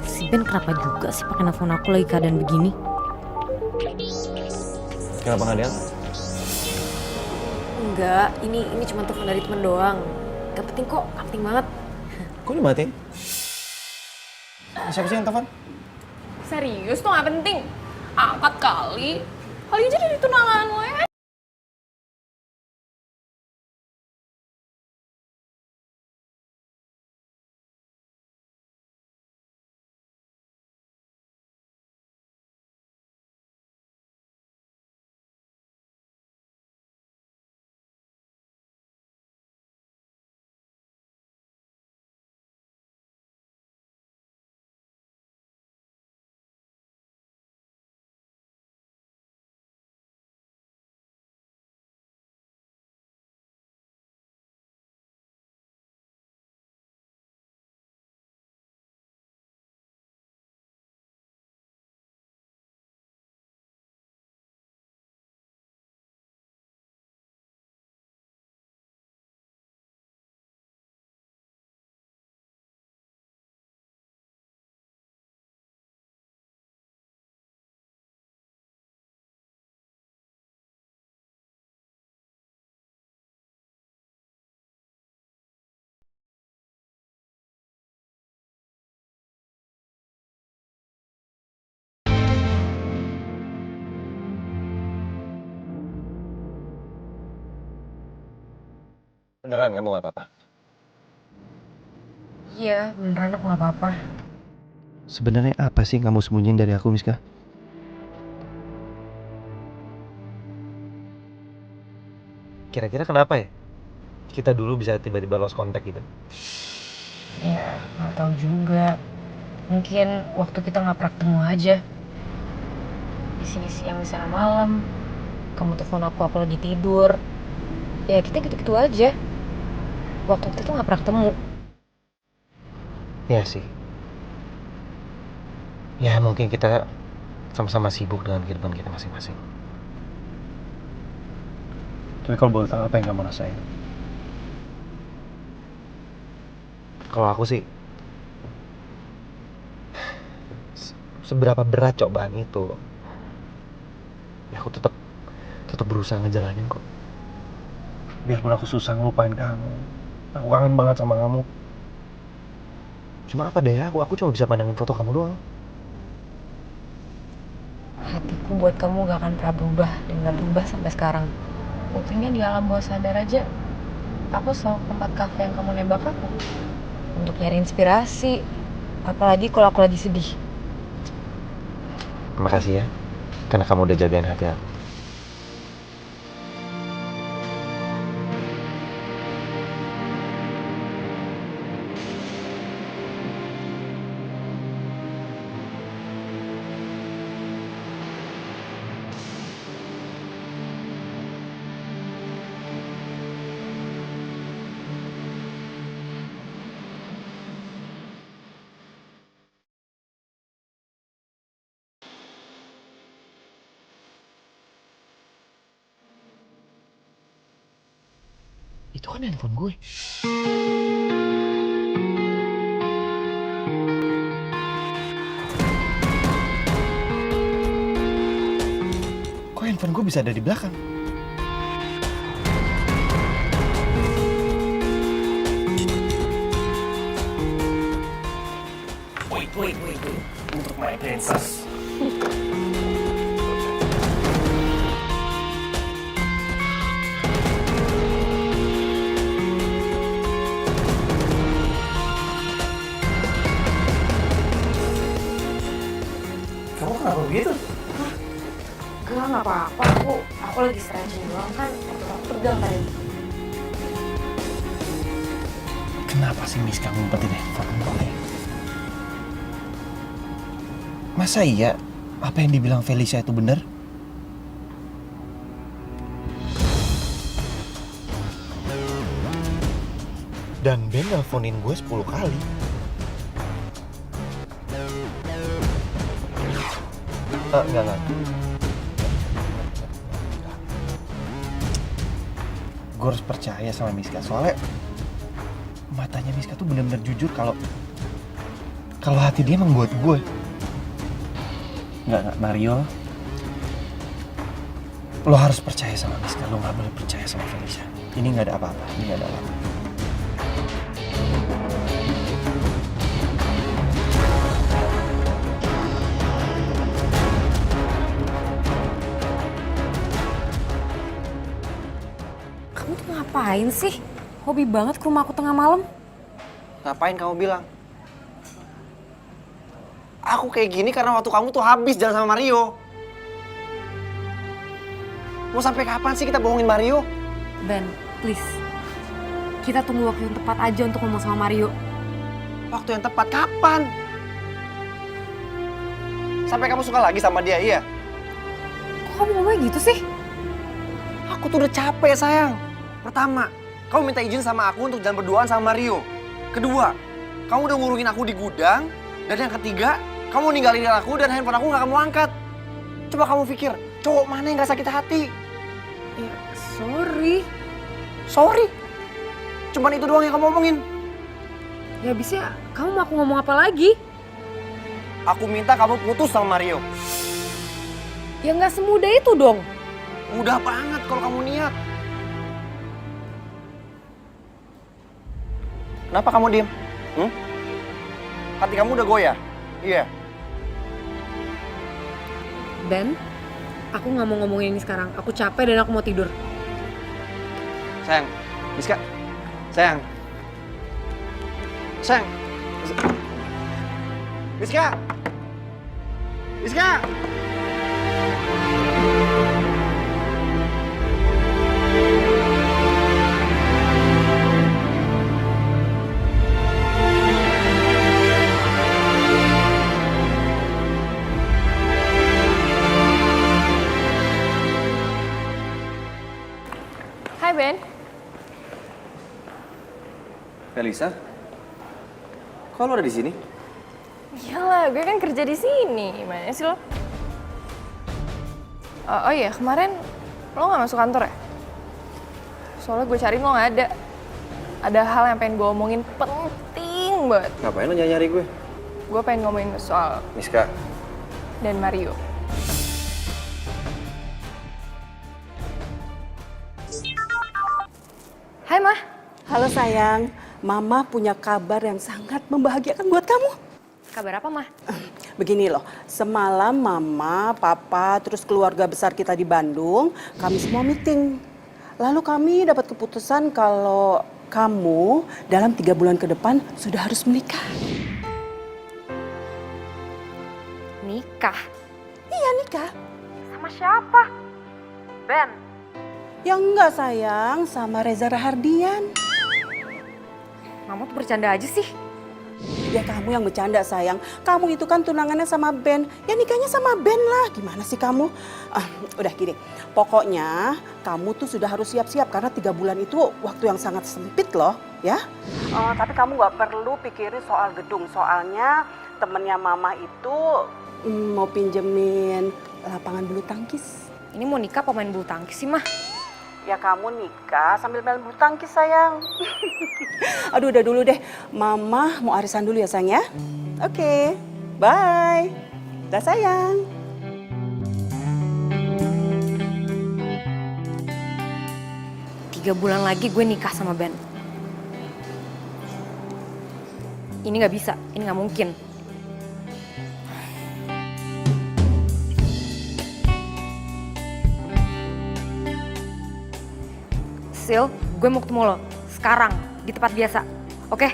Si Ben kenapa juga sih pakai nelfon aku lagi keadaan begini? Kenapa nggak diangkat? Enggak, ini cuma telepon dari temen doang. Gak penting kok, gak penting banget. Kok dimatiin? Siapa sih yang telepon? Serius tuh gak penting. Angkat kali. Kali aja dari tunangan lo ya. Beneran kamu gak apa-apa? Iya, beneran aku gak apa-apa. Sebenarnya apa sih yang kamu sembunyiin dari aku, Miska? Kira-kira kenapa ya? Kita dulu bisa tiba-tiba lost contact gitu. Ya, gak tahu juga. Mungkin waktu kita gak pernah ketemu aja. Di siang di sana malam. Kamu telepon aku lagi tidur. Ya kita gitu-gitu aja. Waktu itu tuh gak pernah ketemu. Iya sih. Ya mungkin kita sama-sama sibuk dengan kehidupan kita masing-masing. Tapi kalau boleh tahu apa yang kamu rasain? Kalau aku sih, seberapa berat cobaan itu, ya aku tetap berusaha ngejalanin kok. Biarpun aku susah ngelupain kamu, aku kangen banget sama kamu. Cuma apa deh, aku cuma bisa pandangin foto kamu doang. Hatiku buat kamu gak akan pernah berubah dan gak berubah sampai sekarang. Buktinya di alam bawah sadar aja, aku selalu ke tempat kafe yang kamu nembak aku untuk nyari inspirasi, apalagi kalau aku lagi sedih. Terima kasih ya, karena kamu udah jagain hati aku. Itu kan handphone gue. Kok handphone gue bisa ada di belakang? Wait. Untuk my princess. Kamu kenapa begitu? Enggak, nggak apa-apa. Aku lagi stretching doang kan. Aku tegang tadi. Kenapa sih Miska ngumpetin handphone Roy? Masa iya apa yang dibilang Felicia itu benar? Dan Ben nelfonin gue 10 kali. Enggak. Gue harus percaya sama Miska, soalnya matanya Miska tuh benar-benar jujur kalau hati dia emang buat gue. Enggak, Mario. Lo harus percaya sama Miska, lo gak boleh percaya sama Felicia. Ini gak ada apa-apa, ini gak ada apa-apa. Kamu tuh ngapain sih? Hobi banget ke rumah aku tengah malam. Ngapain kamu bilang? Aku kayak gini karena waktu kamu tuh habis jalan sama Mario. Mau sampai kapan sih kita bohongin Mario? Ben, please. Kita tunggu waktu yang tepat aja untuk ngomong sama Mario. Waktu yang tepat kapan? Sampai kamu suka lagi sama dia, iya? Kok kamu ngomongnya gitu sih? Aku tuh udah capek, sayang. Pertama, kamu minta izin sama aku untuk jalan berduaan sama Mario. Kedua, kamu udah ngurungin aku di gudang. Dan yang ketiga, kamu ninggalin aku dan handphone aku gak kamu angkat. Coba kamu pikir, cowok mana yang gak sakit hati? Ya, sorry. Sorry? Cuman itu doang yang kamu omongin. Ya abisnya kamu mau aku ngomong apa lagi? Aku minta kamu putus sama Mario. Ya nggak semudah itu dong. Mudah banget kalau kamu niat. Kenapa kamu diem? Hati kamu udah goyah? Iya. Ben, aku nggak mau ngomongin ini sekarang. Aku capek dan aku mau tidur. Sayang, Miska. Sayang. Sayang. Miska. Miska. Hai Ben. Felisa? Kok lo ada di sini? Iyalah, gue kan kerja di sini. Gimana sih lo? Oh iya, kemarin lo nggak masuk kantor ya? Soalnya gue cariin lo nggak ada. Ada hal yang pengen gue omongin penting banget. Ngapain lo nyari gue? Gue pengen ngomongin soal Miska. dan Mario. Hai Mah. Halo sayang, Mama punya kabar yang sangat membahagiakan buat kamu. Kabar apa, Mah? Begini loh, semalam Mama, Papa, terus keluarga besar kita di Bandung, kami semua meeting. Lalu kami dapat keputusan kalau kamu dalam 3 bulan ke depan sudah harus menikah. Nikah? Iya nikah. Sama siapa? Ben. Ya enggak sayang, sama Reza Rahardian. Mama tuh bercanda aja sih. Ya kamu yang bercanda sayang, kamu itu kan tunangannya sama Ben, ya nikahnya sama Ben lah. Gimana sih kamu? Udah gini, pokoknya kamu tuh sudah harus siap-siap karena 3 bulan itu waktu yang sangat sempit loh ya. Tapi kamu gak perlu pikirin soal gedung, soalnya temennya Mama itu mau pinjemin lapangan bulu tangkis. Ini mau nikah pemain bulu tangkis sih, Mah? Ya kamu nikah sambil main bulu tangkis sayang. Aduh udah dulu deh, Mama mau arisan dulu ya sayang ya. Oke, bye. Dah sayang. Tiga bulan lagi gue nikah sama Ben. Ini gak bisa, ini gak mungkin. Sil, gue mau ketemu lo sekarang di tempat biasa, oke?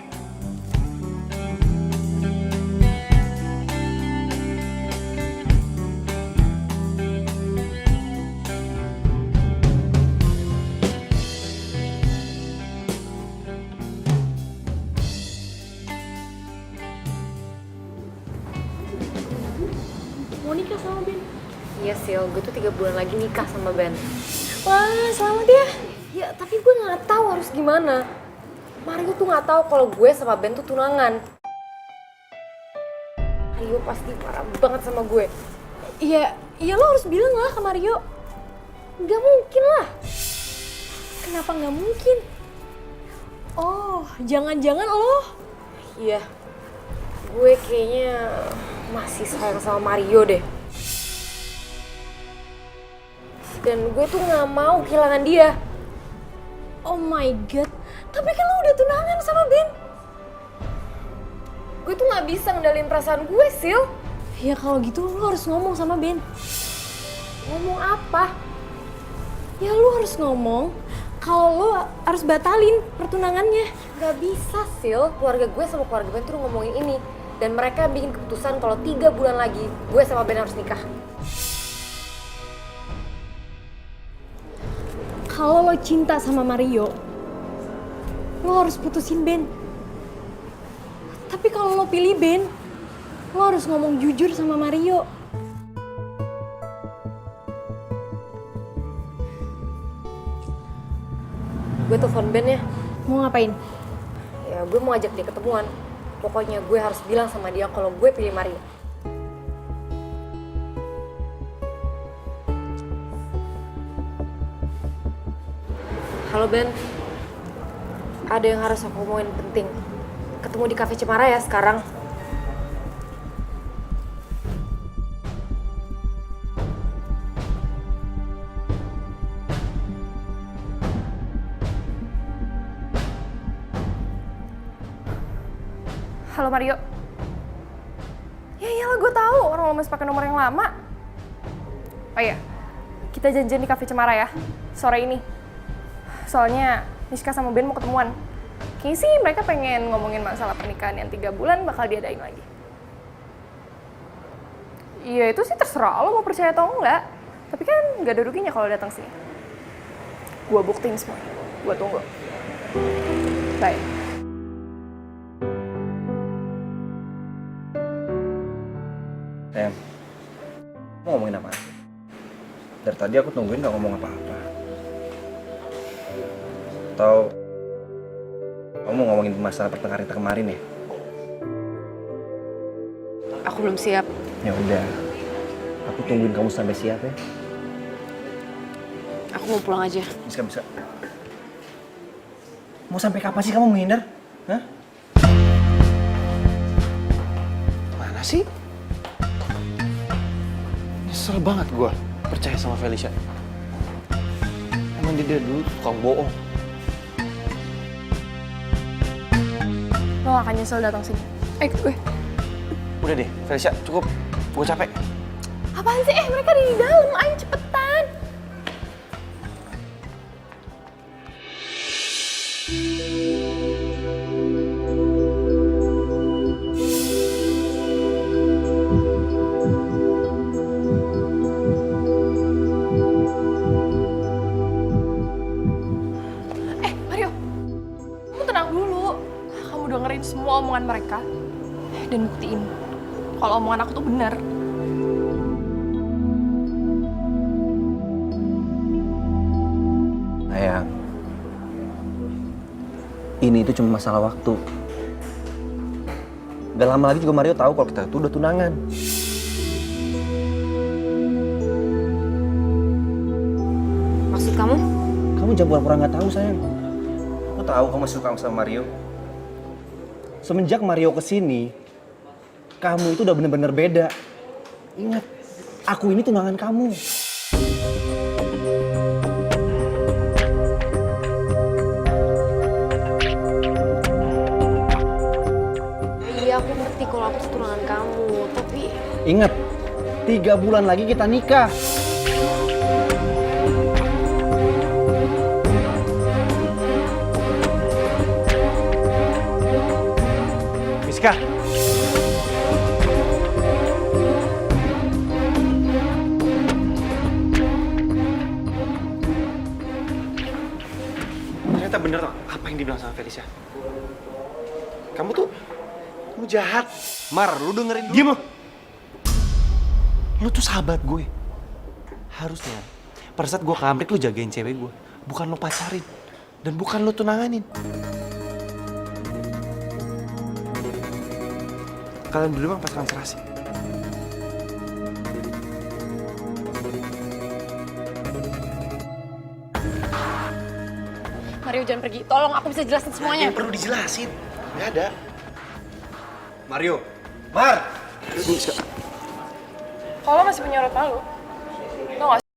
mau nikah sama Ben. Iya Sil, gue tuh 3 bulan lagi nikah sama Ben. Wah, selamat ya. Ya tapi gue nggak tahu harus gimana. Mario tuh nggak tahu kalau gue sama Ben tuh tunangan. Mario pasti marah banget sama gue. Iya, lo harus bilang lah ke Mario. Gak mungkin lah. Kenapa nggak mungkin? Oh, jangan-jangan lo. Iya, gue kayaknya masih sayang sama Mario deh. Dan gue tuh nggak mau kehilangan dia. Oh my god, tapi kan lo udah tunangan sama Ben. Gue tuh nggak bisa ngendalin perasaan gue, Sil. Ya kalau gitu lo harus ngomong sama Ben. Ngomong apa? Ya lo harus ngomong kalau lo harus batalin pertunangannya. Gak bisa, Sil. Keluarga gue sama keluarga Ben tuh ngomongin ini. Dan mereka bikin keputusan kalau 3 bulan lagi gue sama Ben harus nikah. Kalau lo cinta sama Mario, lo harus putusin Ben. Tapi kalau lo pilih Ben, lo harus ngomong jujur sama Mario. Gue telepon Ben ya. Mau ngapain? Ya gue mau ajak dia ketemuan. Pokoknya gue harus bilang sama dia kalau gue pilih Mario. Halo Ben, ada yang harus aku omongin penting. Ketemu di Cafe Cemara ya sekarang. Halo Mario. Ya iyalah gue tahu orang lo masih pakai nomor yang lama. Oh iya, kita janjian di Cafe Cemara ya, sore ini. Soalnya Miska sama Ben mau ketemuan. Kayaknya sih mereka pengen ngomongin masalah pernikahan yang 3 bulan bakal diadain lagi. Iya itu sih terserah lo mau percaya atau enggak. Tapi kan gak ada ruginya kalau datang sini. Gua buktiin semua. Gua tunggu. Bye. Em, mau ngomongin apa? Dari tadi aku tungguin gak ngomong apa-apa. Atau kamu ngomongin masalah pertengkaran kita kemarin ya? Aku belum siap. Ya udah, aku tungguin kamu sampai siap ya. Aku mau pulang aja. Bisa. Mau sampai kapan sih kamu menghindar? Hah? Mana sih? Nyesel banget gua percaya sama Felicia. Emang dia dulu tukang bohong. Lo gak akan nyesel datang sini. Gue. Udah deh, Felicia, cukup. Gue capek. Apaan sih? Mereka ada di dalam. Ayo cepetan. Mario. Kamu tenang dulu. Kamu dengerin semua omongan mereka. Dan buktiin kalau omongan aku tuh benar. Sayang, ini itu cuma masalah waktu. Gak lama lagi juga Mario tahu kalau kita itu udah tunangan. Maksud kamu? Kamu jangan pura-pura nggak tahu, sayang. Aku tahu kamu masih suka sama Mario. Semenjak Mario kesini, kamu itu udah bener-bener beda. Ingat, aku ini tunangan kamu. Iya, aku ngerti kalau aku tuh tunangan kamu, tapi Ingat, 3 bulan lagi kita nikah. Miska. Ternyata bener apa yang dibilang sama Felicia. Kamu jahat. Mar, lu dengerin dulu. Diam lo. Lu tuh sahabat gue. Harusnya pada saat gue ke Amrik lu jagain cewek gue, bukan lu pacarin dan bukan lu tunanganin. Kalian berdua emang pasangan serasi. Mario jangan pergi, tolong aku bisa jelasin semuanya. Yang perlu dijelasin, nggak ada. Mario, Mar! Kalau masih punya rot malu, tau gak sih?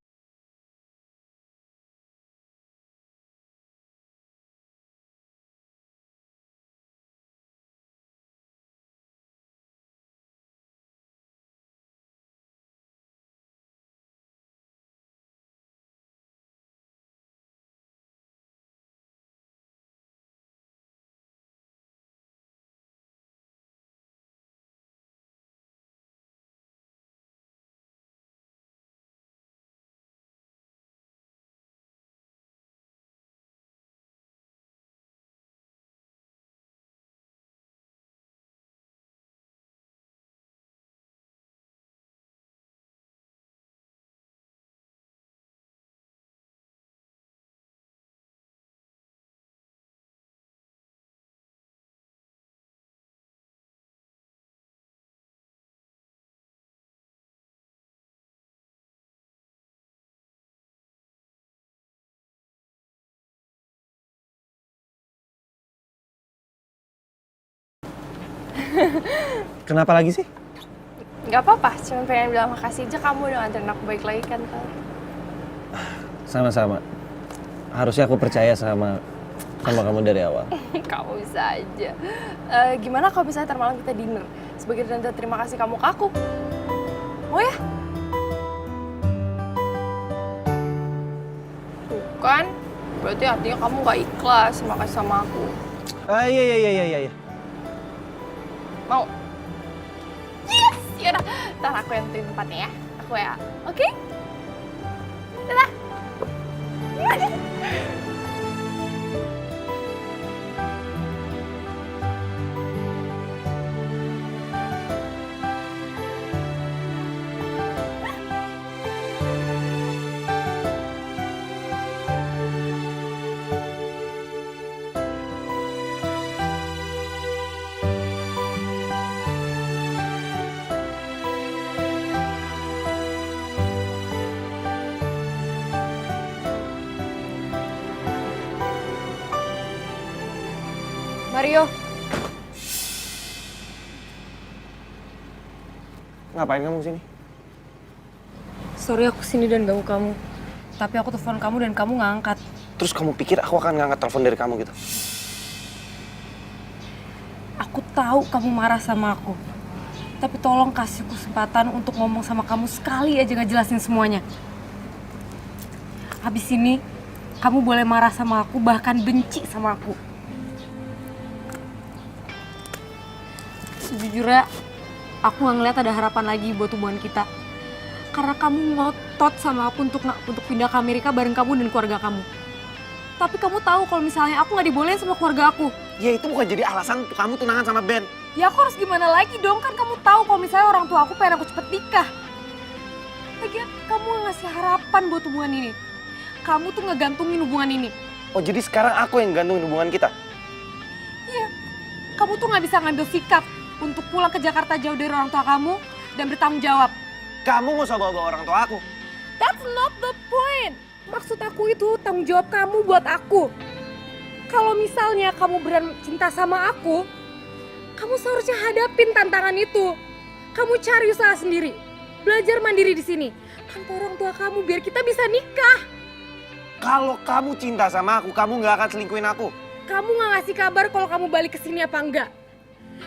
Kenapa lagi sih? Gak apa-apa, cuma pengen bilang makasih aja kamu udah nganterin aku baik lagi kan, Tal. Sama-sama. Harusnya aku percaya sama kamu dari awal. Kamu bisa aja. Gimana kalau misalnya ntar malam kita dinner? Sebagai tanda terima kasih kamu ke aku. Mau ya? Bukan. Berarti artinya kamu gak ikhlas makasih sama aku. Iya. Mau? Yes! Yaudah, ntar aku yang tentuin tempatnya ya. Aku ya. Oke? Dadah! Mario, Ngapain kamu sini? Sorry aku sini dan ganggu kamu. Tapi aku telepon kamu dan kamu nggak angkat. Terus kamu pikir aku akan ngangkat telepon dari kamu gitu? Aku tahu kamu marah sama aku. Tapi tolong kasih kesempatan untuk ngomong sama kamu sekali aja ngejelasin semuanya. Habis ini, kamu boleh marah sama aku, bahkan benci sama aku. Sejujurnya, aku nggak ngeliat ada harapan lagi buat hubungan kita. Karena kamu ngotot sama aku untuk pindah ke Amerika bareng kamu dan keluarga kamu. Tapi kamu tahu kalau misalnya aku nggak dibolehin sama keluarga aku. Ya itu bukan jadi alasan untuk kamu tunangan sama Ben. Ya aku harus gimana lagi dong, kan kamu tahu kalau misalnya orang tua aku pengen aku cepet nikah. Lagian kamu nggak ngasih harapan buat hubungan ini. Kamu tuh ngegantungin hubungan ini. Oh jadi sekarang aku yang gantungin hubungan kita? Iya, kamu tuh nggak bisa ngambil sikap untuk pulang ke Jakarta jauh dari orang tua kamu dan bertanggung jawab. Kamu mau bawa orang tua aku? That's not the point. Maksud aku itu tanggung jawab kamu buat aku. Kalau misalnya kamu beneran cinta sama aku, kamu seharusnya hadapin tantangan itu. Kamu cari usaha sendiri, belajar mandiri di sini tanpa orang tua kamu biar kita bisa nikah. Kalau kamu cinta sama aku, kamu nggak akan selingkuhin aku. Kamu nggak ngasih kabar kalau kamu balik ke sini apa enggak.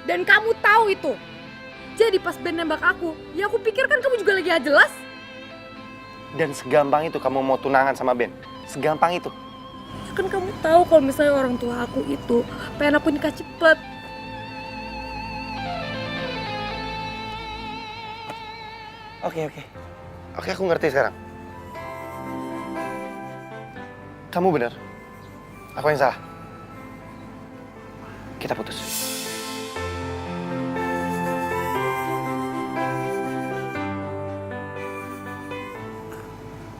Dan kamu tahu itu. Jadi pas Ben nembak aku, ya aku pikir kan kamu juga lagi gak jelas. Dan segampang itu kamu mau tunangan sama Ben? Segampang itu? Ya kan kamu tahu kalau misalnya orang tua aku itu pengen aku nikah cepet. Oke, aku ngerti sekarang. Kamu benar. Aku yang salah. Kita putus.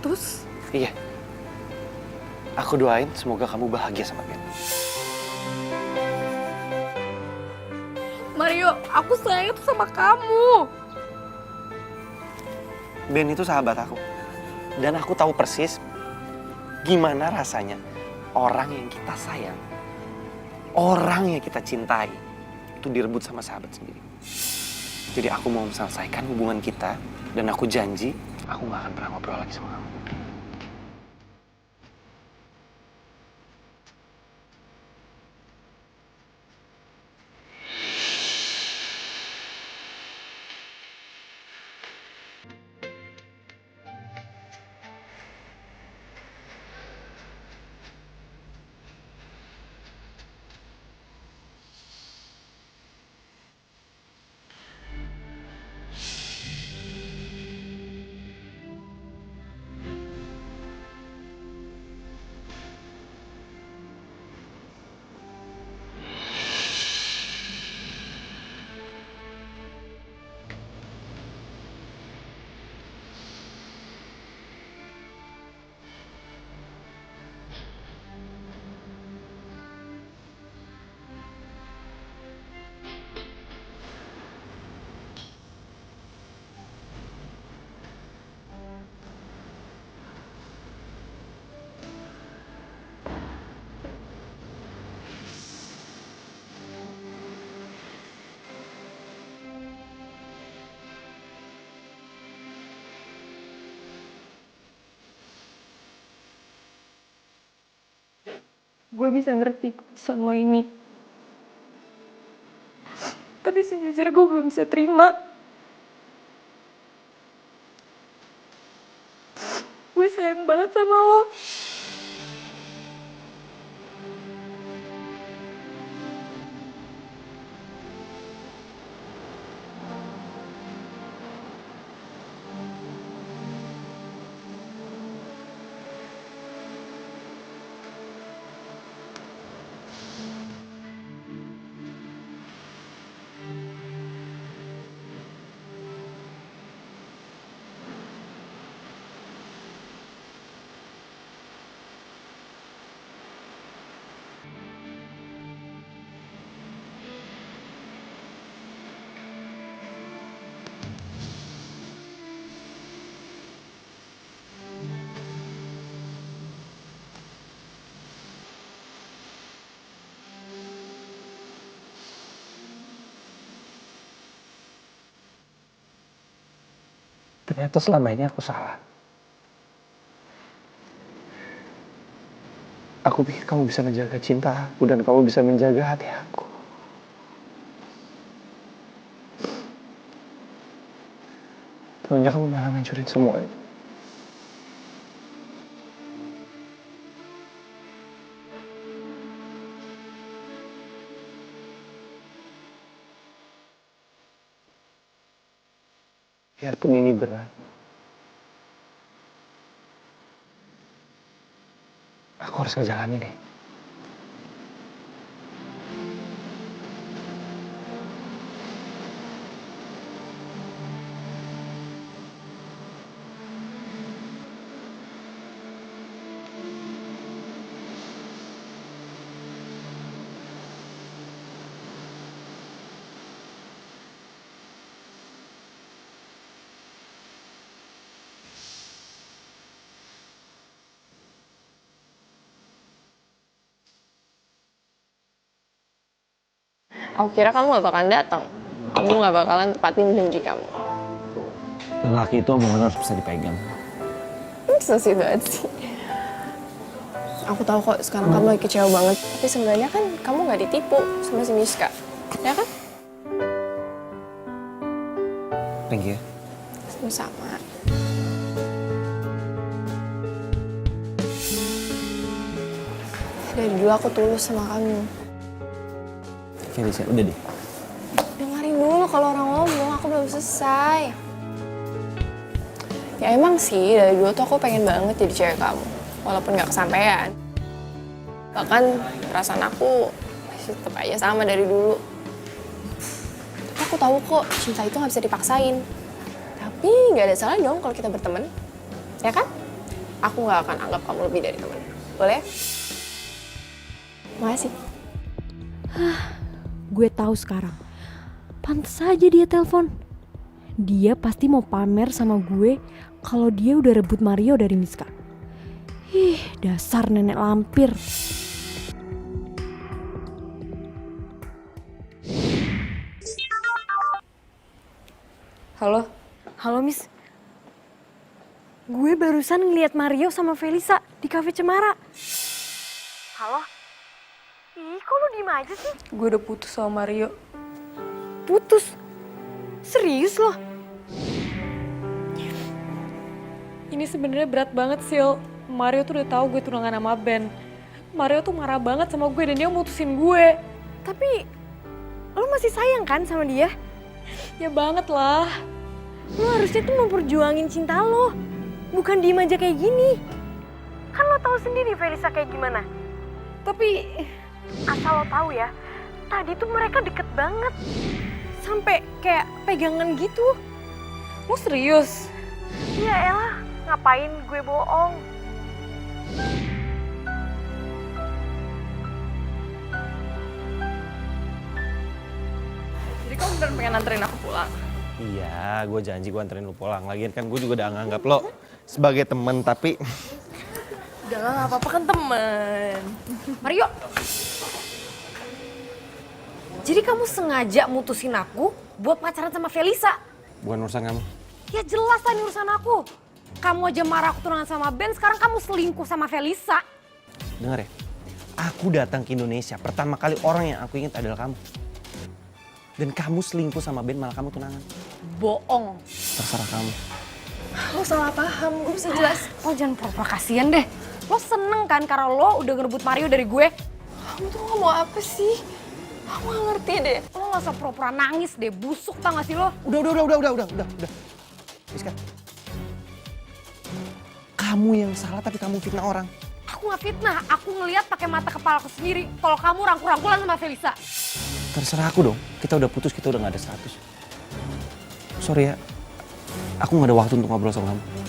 putus? Iya. Aku doain semoga kamu bahagia sama Ben. Mario, aku sayang tuh sama kamu. Ben itu sahabat aku. Dan aku tahu persis gimana rasanya orang yang kita sayang, orang yang kita cintai, itu direbut sama sahabat sendiri. Jadi aku mau menyelesaikan hubungan kita, dan aku janji aku gak akan pernah ngobrol lagi sama kamu. Gue bisa ngerti keputusan lo ini. Tapi sejujurnya gue belum bisa terima. Gue sayang banget sama lo. Ternyata selama ini aku salah. Aku pikir kamu bisa menjaga cinta aku dan kamu bisa menjaga hati aku. Taunya kamu malah ngancurin semua itu. Biarpun ini berat, aku harus ngejalanin deh. Aku kira kamu gak bakalan datang. Kamu gak bakalan tepatin janji kamu. Lelaki itu omongan harus bisa dipegang. So sweet banget sih. Aku tahu kok sekarang kamu lagi kecewa banget. Tapi sebenarnya kan kamu gak ditipu sama si Miska. Ya kan? Thank you. Sama-sama. Dari dulu aku tulus sama kamu. Felicia, udah deh. Dengerin dulu kalau orang ngomong, aku belum selesai. Ya emang sih, dari dulu tuh aku pengen banget jadi cewek kamu. Walaupun gak kesampaian. Bahkan perasaan aku masih tetap aja sama dari dulu. Tapi aku tahu kok, cinta itu gak bisa dipaksain. Tapi gak ada salah dong kalau kita berteman. Ya kan? aku nggak akan anggap kamu lebih dari teman. Boleh? Makasih. Gue tahu sekarang. Pantes aja dia telepon. Dia pasti mau pamer sama gue kalau dia udah rebut Mario dari Miska. Ih, dasar nenek lampir. Halo? Halo, Miss. Gue barusan ngeliat Mario sama Felisa di Cafe Cemara. Halo? Ih, kok lu diem aja sih? Gue udah putus sama Mario. Putus? Serius loh? Ini sebenarnya berat banget, Sil. Mario tuh udah tahu gue tunangan sama Ben. Mario tuh marah banget sama gue dan dia mutusin gue. Tapi, lo masih sayang kan sama dia? Ya banget lah. Lo harusnya tuh memperjuangin cinta lo. Bukan diem aja kayak gini. Kan lo tahu sendiri Felisa kayak gimana. Tapi Asal lo tahu ya, tadi tuh mereka deket banget. Sampai kayak pegangan gitu. lo serius? Iya elah, ngapain gue bohong? Jadi kamu beneran pengen anterin aku pulang? Iya, gue janji gue anterin lu pulang. Lagian kan gue juga udah nganggap lo sebagai temen, tapi Udah lah, gak apa-apa kan temen. Mario! Jadi kamu sengaja mutusin aku buat pacaran sama Felisa? bukan urusan kamu. Ya jelas lah ini urusan aku. Kamu aja marah aku tunangan sama Ben, sekarang kamu selingkuh sama Felisa. Dengar ya, aku datang ke Indonesia, pertama kali orang yang aku ingat adalah kamu. Dan kamu selingkuh sama Ben, malah kamu tunangan. Bohong. Terserah kamu. Lo salah paham, gue bisa jelas. Lo jangan pura-pura kasihan deh. Lo seneng kan karena lo udah ngerebut Mario dari gue? Kamu tuh ngomong apa sih? Aku gak ngerti deh. Lo gak usah pura-pura nangis deh, busuk tau gak sih lo? Udah. Rizka. Kamu yang salah tapi kamu fitnah orang. Aku gak fitnah, aku ngeliat pakai mata kepala aku sendiri. Kalau kamu rangkul-rangkulan sama Felisa. Terserah aku dong, kita udah putus, kita udah gak ada status. Sorry ya, aku gak ada waktu untuk ngobrol sama kamu.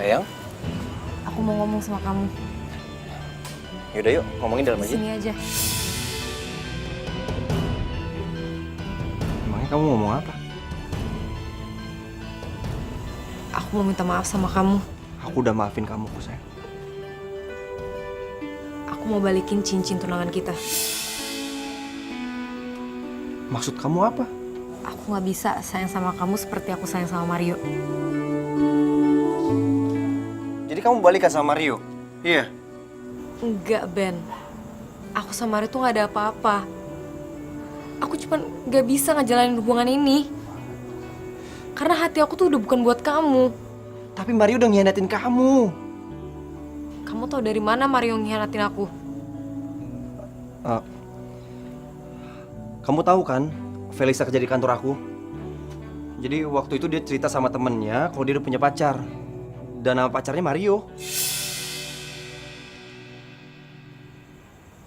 Sayang, Aku mau ngomong sama kamu. yaudah yuk ngomongin dalam aja. Sini aja. Emangnya kamu ngomong apa? Aku mau minta maaf sama kamu. Aku udah maafin kamu kok sayang. Aku mau balikin cincin tunangan kita. Maksud kamu apa? Aku nggak bisa sayang sama kamu seperti aku sayang sama Mario. Jadi kamu balikan sama Mario? Iya. Enggak, Ben. Aku sama Mario tuh nggak ada apa-apa. Aku cuma nggak bisa ngejalanin hubungan ini. Karena hati aku tuh udah bukan buat kamu. Tapi Mario udah ngianatin kamu. Kamu tahu dari mana Mario ngianatin aku? Kamu tahu kan, Felisa kerja di kantor aku. Jadi waktu itu dia cerita sama temennya kalau dia udah punya pacar. Dan nama pacarnya Mario.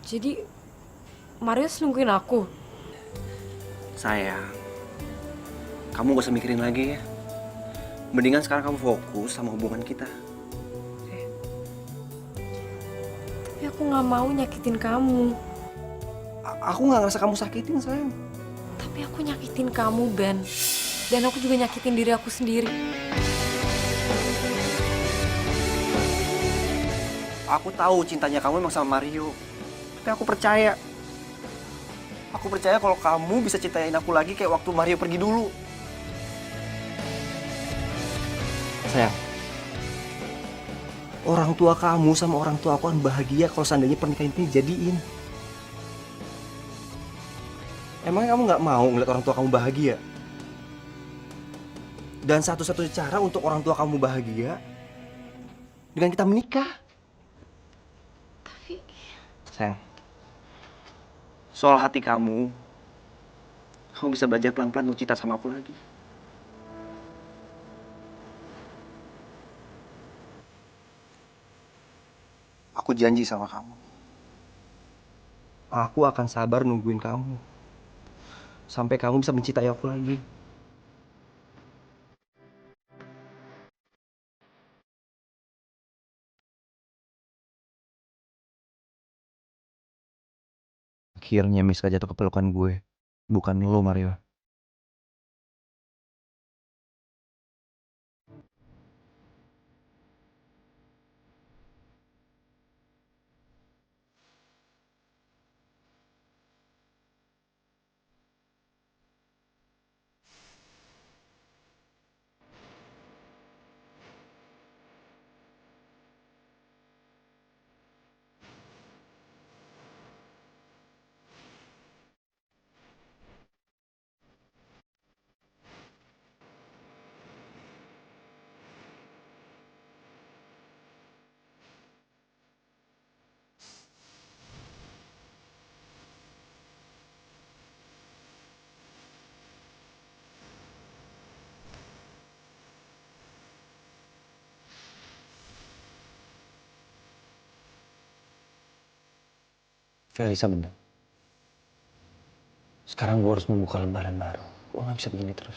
Jadi Mario selingkuhin aku. Sayang, kamu gak usah mikirin lagi ya. Mendingan sekarang kamu fokus sama hubungan kita. Tapi aku nggak mau nyakitin kamu. Aku gak ngerasa kamu sakitin sayang. Tapi aku nyakitin kamu, Ben. Dan aku juga nyakitin diri aku sendiri. Aku tahu cintanya kamu emang sama Mario. Tapi aku percaya. Aku percaya kalau kamu bisa cintain aku lagi kayak waktu Mario pergi dulu. Sayang, orang tua kamu sama orang tua aku kan bahagia kalau seandainya pernikahan ini jadiin. Emangnya kamu nggak mau ngeliat orang tua kamu bahagia? Dan satu-satunya cara untuk orang tua kamu bahagia dengan kita menikah. Tapi Sayang, soal hati kamu bisa belajar pelan-pelan untuk cinta sama aku lagi. Aku janji sama kamu. Aku akan sabar nungguin kamu. Sampai kamu bisa mencintai aku lagi. Akhirnya Miska jatuh ke pelukan gue. Bukan lo, Mario. Felisa bener. Sekarang gue harus membuka lembaran baru. Gue gak bisa begini terus.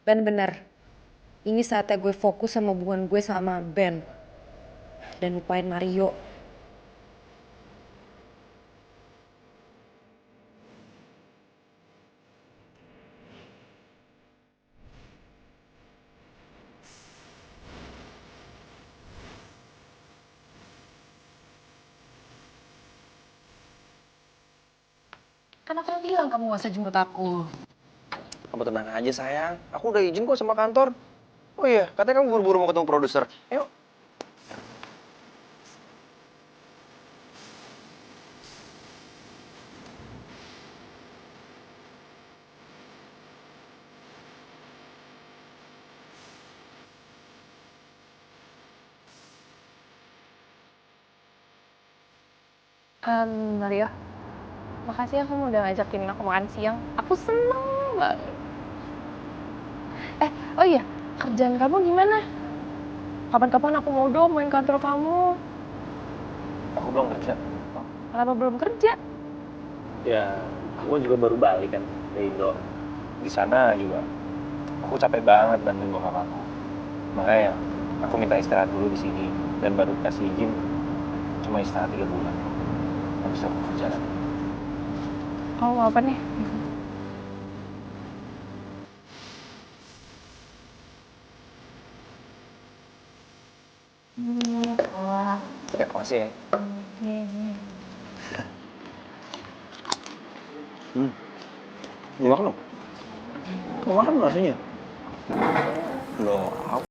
Ben bener. Ini saatnya gue fokus sama hubungan gue sama Ben. Dan lupain Mario. Kan aku bilang kamu gak usah jemput aku. Kamu tenang aja sayang. Aku udah izin kok sama kantor. Oh iya, katanya kamu buru-buru mau ketemu produser. Ayo. Mario, makasih ya kamu udah ngajakin aku makan siang. Aku seneng banget. Oh iya, kerjaan kamu gimana? Kapan-kapan aku mau dong main kantor kamu. Aku belum kerja. Kenapa belum kerja? Ya, Aku juga baru balik kan dari Indo. Di sana juga aku capek banget bantuin bokap aku. Makanya aku minta istirahat dulu di sini dan baru kasih izin cuma istirahat 3 bulan. Habis aku kerja lagi. Oh, apa nih? Ya, makasih ya. Mau makan dong? Mau makan rasanya? Loh, aku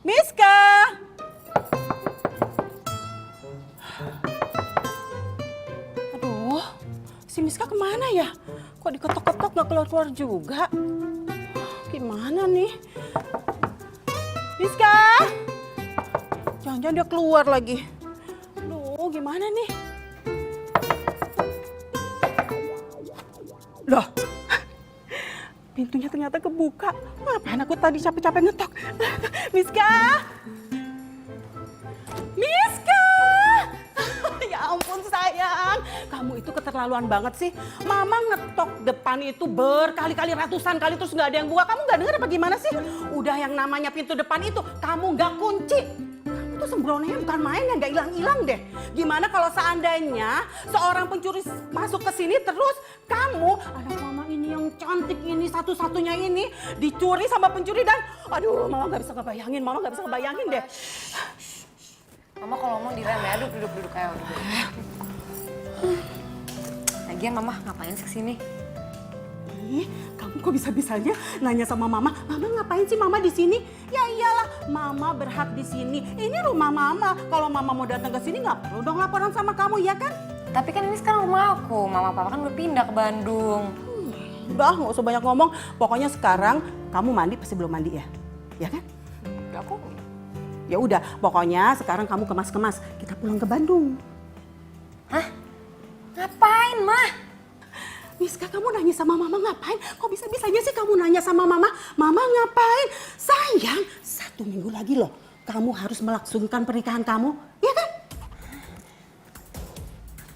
Miska! Aduh, si Miska kemana ya? Kok diketok-ketok gak keluar-keluar juga? Gimana nih? Miska! Jangan-jangan dia keluar lagi. Aduh, gimana nih? Loh, pintunya ternyata kebuka. Ngapain aku tadi capek-capek ngetok? Miska! Miska! Ya ampun sayang, kamu itu keterlaluan banget sih. Mama ngetok depan itu berkali-kali, ratusan kali terus nggak ada yang buka. Kamu nggak dengar apa gimana sih? Udah yang namanya pintu depan itu kamu nggak kunci. Kamu tuh sembrononya bukan main ya, nggak hilang-hilang deh. Gimana kalau seandainya seorang pencuri masuk ke sini terus kamu, anak mama ini yang cantik ini satu-satunya ini dicuri sama pencuri dan aduh mama nggak bisa ngebayangin deh. Mama kalau mau direm ya, duduk kayak udah. Lagian Mama ngapain sih kesini? Ih, kamu kok bisa-bisanya nanya sama Mama? Mama ngapain sih Mama di sini? Ya iyalah, Mama berhak di sini. Ini rumah Mama. Kalau Mama mau datang ke sini nggak perlu dong laporan sama kamu, ya kan? Tapi kan ini sekarang rumah aku. Mama Papa kan udah pindah ke Bandung. Udah, nggak usah banyak ngomong. Pokoknya sekarang kamu mandi pasti belum mandi ya, ya kan? Udah aku. Ya udah, pokoknya sekarang kamu kemas-kemas. Kita pulang ke Bandung. Hah? Ngapain, Mah? Miska, kamu nanya sama Mama ngapain? Kok bisa-bisanya sih kamu nanya sama Mama? Mama ngapain? Sayang, 1 minggu lagi loh. Kamu harus melangsungkan pernikahan kamu, ya kan?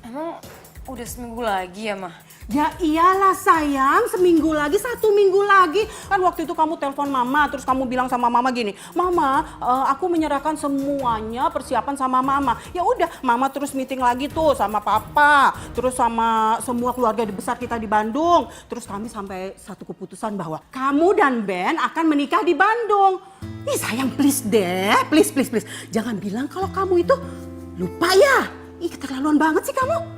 Emang udah seminggu lagi ya, Mah? Ya iyalah sayang, seminggu lagi, 1 minggu lagi. Kan waktu itu kamu telepon Mama, terus kamu bilang sama Mama gini, Mama, aku menyerahkan semuanya persiapan sama Mama. Ya udah, Mama terus meeting lagi tuh sama Papa, terus sama semua keluarga besar kita di Bandung. Terus kami sampai satu keputusan bahwa kamu dan Ben akan menikah di Bandung. Ih sayang, please deh, please. Jangan bilang kalau kamu itu lupa ya. Ih keterlaluan banget sih kamu.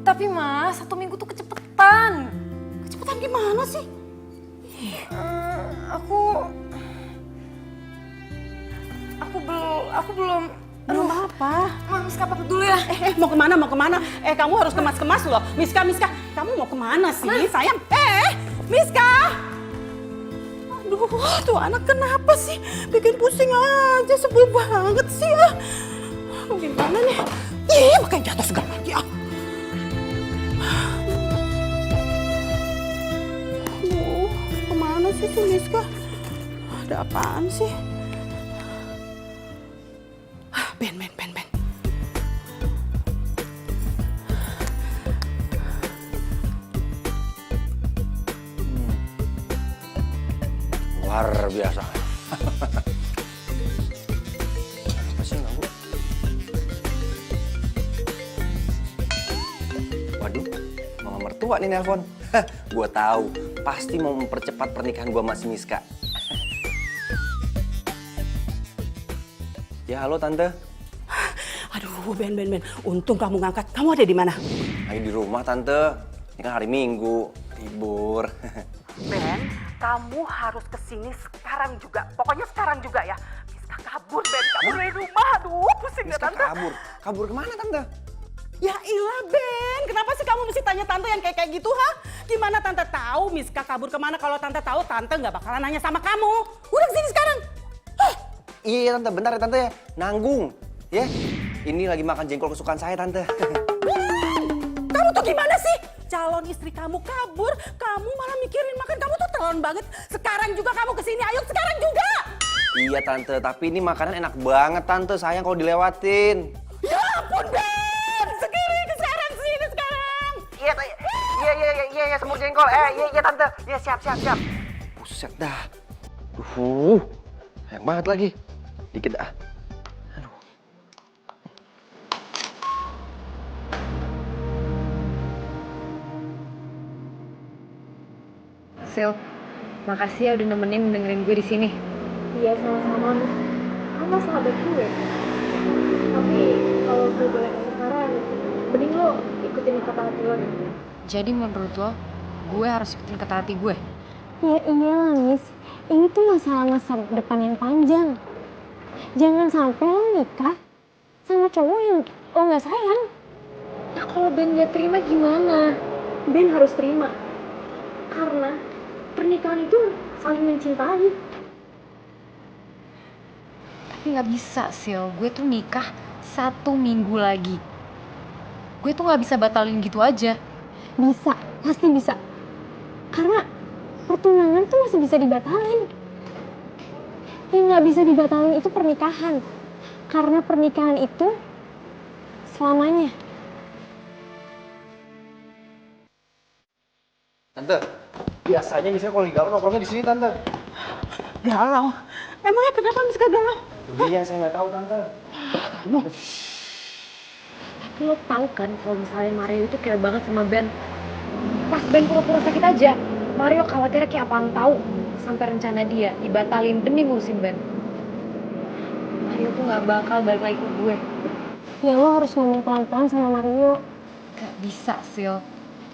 Tapi Mas, 1 minggu tuh kecepetan. Kecepetan gimana sih? Aku belum. Belum apa? Mas, kapan dulu ya? Mau kemana? Kamu harus kemas-kemas loh. Miska, kamu mau kemana sih? Sayang, Miska! Aduh, tuh anak kenapa sih? Bikin pusing aja, sebel banget sih ah. Gimana nih? Ih, makanya jatuh segala lagi ah. Aduh, kemana sih si Miska? Ada apaan sih? Ben. luar biasa. Apa sih ganggu? Waduh, mama mertua nih nelpon. Gua tahu, pasti mau mempercepat pernikahan gua sama si Miska. Ya halo tante. Aduh, Ben. Untung kamu ngangkat. Kamu ada di mana? Lagi di rumah tante. Ini kan hari Minggu, libur. Ben, kamu harus kesini sekarang juga. Pokoknya sekarang juga ya. Miska kabur, Ben. Kabur dari rumah. Aduh, pusing ya, Miska Tante. kabur. Kabur kemana tante? Ya ilah, Ben. Kenapa sih kamu mesti tanya Tante yang kayak gitu, ha? Gimana Tante tahu Miska kabur kemana? Kalau Tante tahu, Tante nggak bakalan nanya sama kamu. Udah kesini sekarang. Iya tante, bentar ya tante ya. Nanggung. Ya, ini lagi makan jengkol kesukaan saya tante. Kamu tuh gimana sih? Calon istri kamu kabur, kamu malah mikirin makan. Kamu tuh terlalu banget. Sekarang juga kamu kesini, ayo sekarang juga. Iya tante, tapi ini makanan enak banget tante. Sayang kalau dilewatin. Ya ampun, Ben. Sekarang sini sekarang. Iya, semur jengkol. Iya tante. Iya siap. Buset dah. Sayang banget lagi. Dikit dah. Aduh. Sil, makasih ya udah nemenin dengerin gue di sini. Iya, sama-sama. Kamu sahabat gue. Tapi kalau gue boleh kasih saran, mending lo ikutin kata hati lo deh. Jadi menurut lo, gue harus ikutin kata hati gue? Ya iyalah, Miss. Ini tuh masalah masa depan yang panjang. Jangan sampai lo nikah sama cowok yang lo nggak sayang. Nah kalau Ben gak terima gimana? Ben harus terima. Karena pernikahan itu saling mencintai. Tapi gak bisa, Sil. Gue tuh nikah 1 minggu lagi. Gue tuh gak bisa batalin gitu aja. Bisa, pasti bisa. Karena pertunangan tuh masih bisa dibatalin. Yang nggak bisa dibatalin itu pernikahan. Karena pernikahan itu selamanya. Tante, biasanya misalnya kalau galau nongkrongnya di sini tante. Galau. Emangnya kenapa Miska galau? Iya, saya nggak tahu tante. Tapi lo tau kan kalau misalnya Mario itu care banget sama Ben. Pas Ben pura-pura sakit aja, Mario khawatirnya kayak apaan tahu sampai rencana dia dibatalin demi ngurusin Ben. Mario tuh gak bakal balik lagi ke gue. Ya lo harus ngomong pelan-pelan sama Mario. Gak bisa, Sil.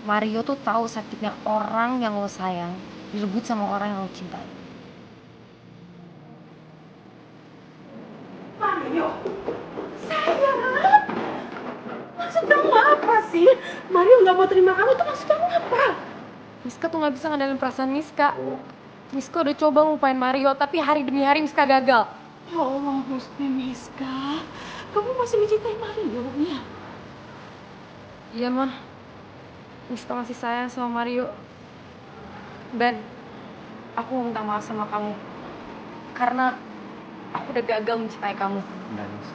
Mario tuh tahu sakitnya orang yang lo sayang direbut sama orang yang lo cintai. Mario, sayang. Maksud kamu apa sih? Mario nggak mau terima kamu tuh maksud kamu apa? Miska tuh gak bisa ngandelin perasaan Miska. Miska udah coba ngupain Mario, tapi hari demi hari Miska gagal. Ya Allah, Miska. Kamu masih mencintai Mario, ya? Iya, Mah. Miska masih sayang sama Mario. Ben, aku mau minta maaf sama kamu. Karena aku udah gagal mencintai kamu. Enggak, Nis.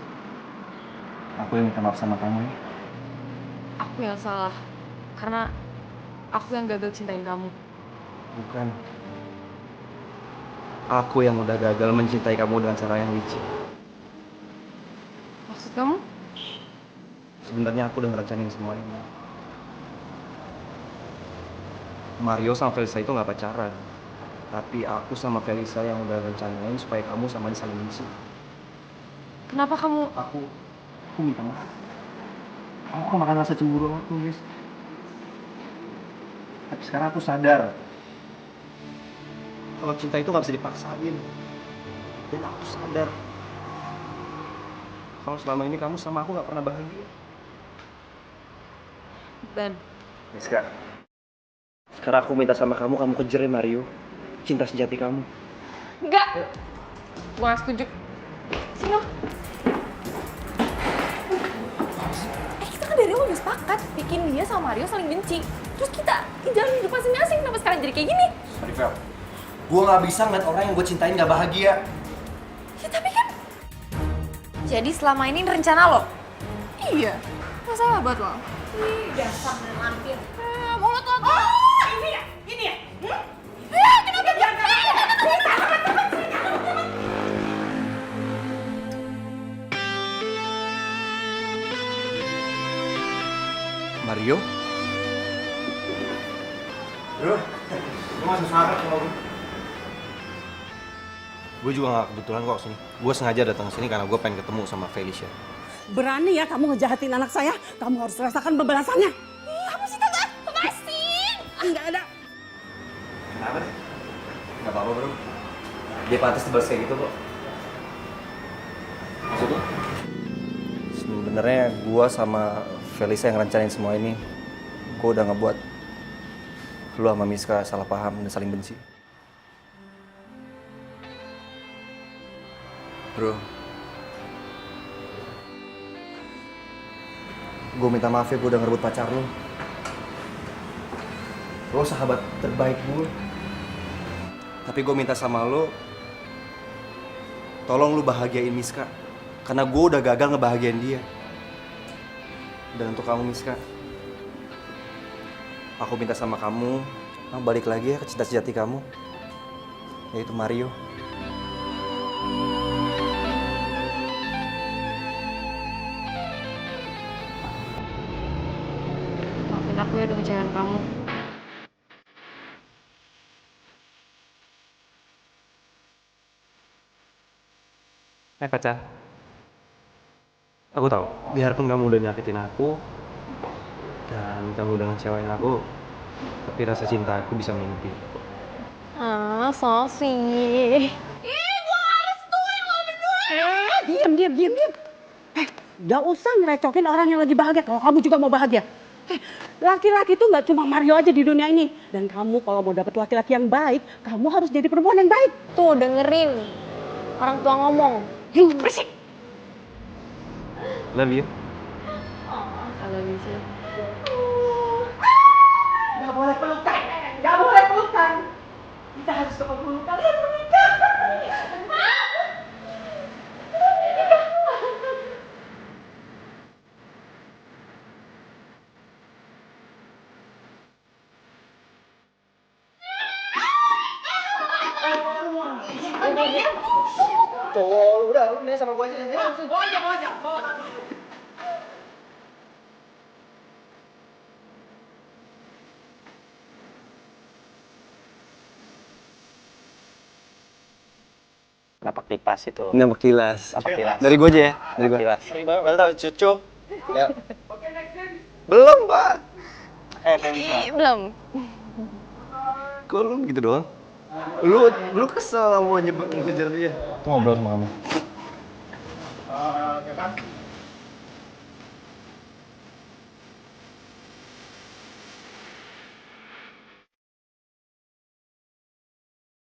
Aku yang minta maaf sama kamu ya. Aku yang salah. Karena aku yang gagal cintain kamu. Bukan. Aku yang udah gagal mencintai kamu dengan cara yang licik. Maksud kamu? Sebenarnya aku udah ngerencanain semua ini. Mario sama Felisa itu nggak pacaran. Tapi aku sama Felisa yang udah rencanain supaya kamu sama dia saling benci. Kenapa kamu... Aku minta maaf. Aku kemakan rasa cemburu aku, guys. Tapi sekarang aku sadar kalau cinta itu nggak bisa dipaksain. Dan aku sadar kalau selama ini kamu sama aku nggak pernah bahagia. Ben, Miska, sekarang aku minta sama kamu kejarin Mario. Cinta sejati kamu. enggak! Gue gak setuju. Sini lo. Kita kan dari awal udah sepakat bikin dia sama Mario saling benci. Terus kita jalan hidup masing-masing. Kenapa sekarang jadi kayak gini? Marifel, gue nggak bisa ngeliat orang yang gue cintain nggak bahagia. Ya tapi kan... Jadi selama ini rencana lo? Iya. Masalah buat lo. Ih, dasar dan lampir. Mulut lo tuh. Oh, ini ya? Hmm? Kenapa? Lu masih semangat sama gue. Gue juga gak kebetulan kok sini. Gue sengaja datang ke sini karena gue pengen ketemu sama Felicia. Berani ya kamu ngejahatin anak saya? Kamu harus rasakan pembalasannya. Apa sih tante? Lepasin! Enggak ada. Kenapa sih? Gak apa-apa bro. Dia pantas dibalas kayak gitu kok. Maksudnya? Sebenarnya gue sama Felicia yang rencanain semua ini. Gue udah ngebuat lu sama Miska salah paham dan saling benci. Bro, gue minta maaf ya gue udah ngerebut pacar lu. Lo sahabat terbaik gue. Tapi gue minta sama lo, tolong lu bahagiain Miska. Karena gue udah gagal ngebahagiain dia. Dan untuk kamu Miska, aku minta sama kamu, balik lagi ya ke cinta sejati kamu, yaitu Mario. Maafin aku ya udah ngecewain kamu. Kaca. Aku tahu, biarpun kamu udah nyakitin aku dan kamu udah ngecewain aku, tapi rasa cinta aku bisa mimpi. Ah, so sweet. Diam. Gak usah ngerecokin orang yang lagi bahagia kalau kamu juga mau bahagia. Laki-laki itu nggak cuma Mario aja di dunia ini. Dan kamu kalau mau dapet laki-laki yang baik, kamu harus jadi perempuan yang baik. Tuh dengerin orang tua ngomong. Berisik. Love you. Kalau bisa. Gak boleh pelukan. Kita harus ketemu kalian menikah. Tuh, udah, lu nih sama gue aja. Napak tipas itu. Napak tilas. Napak tilas. Dari gue aja ya, dari gue. Tilas. Mantap, cucu. Ya. Belum, Pak. Belum. Kok lu gitu doang? Lu kesel mau ngejar dia. Aku ngobrol sama kamu.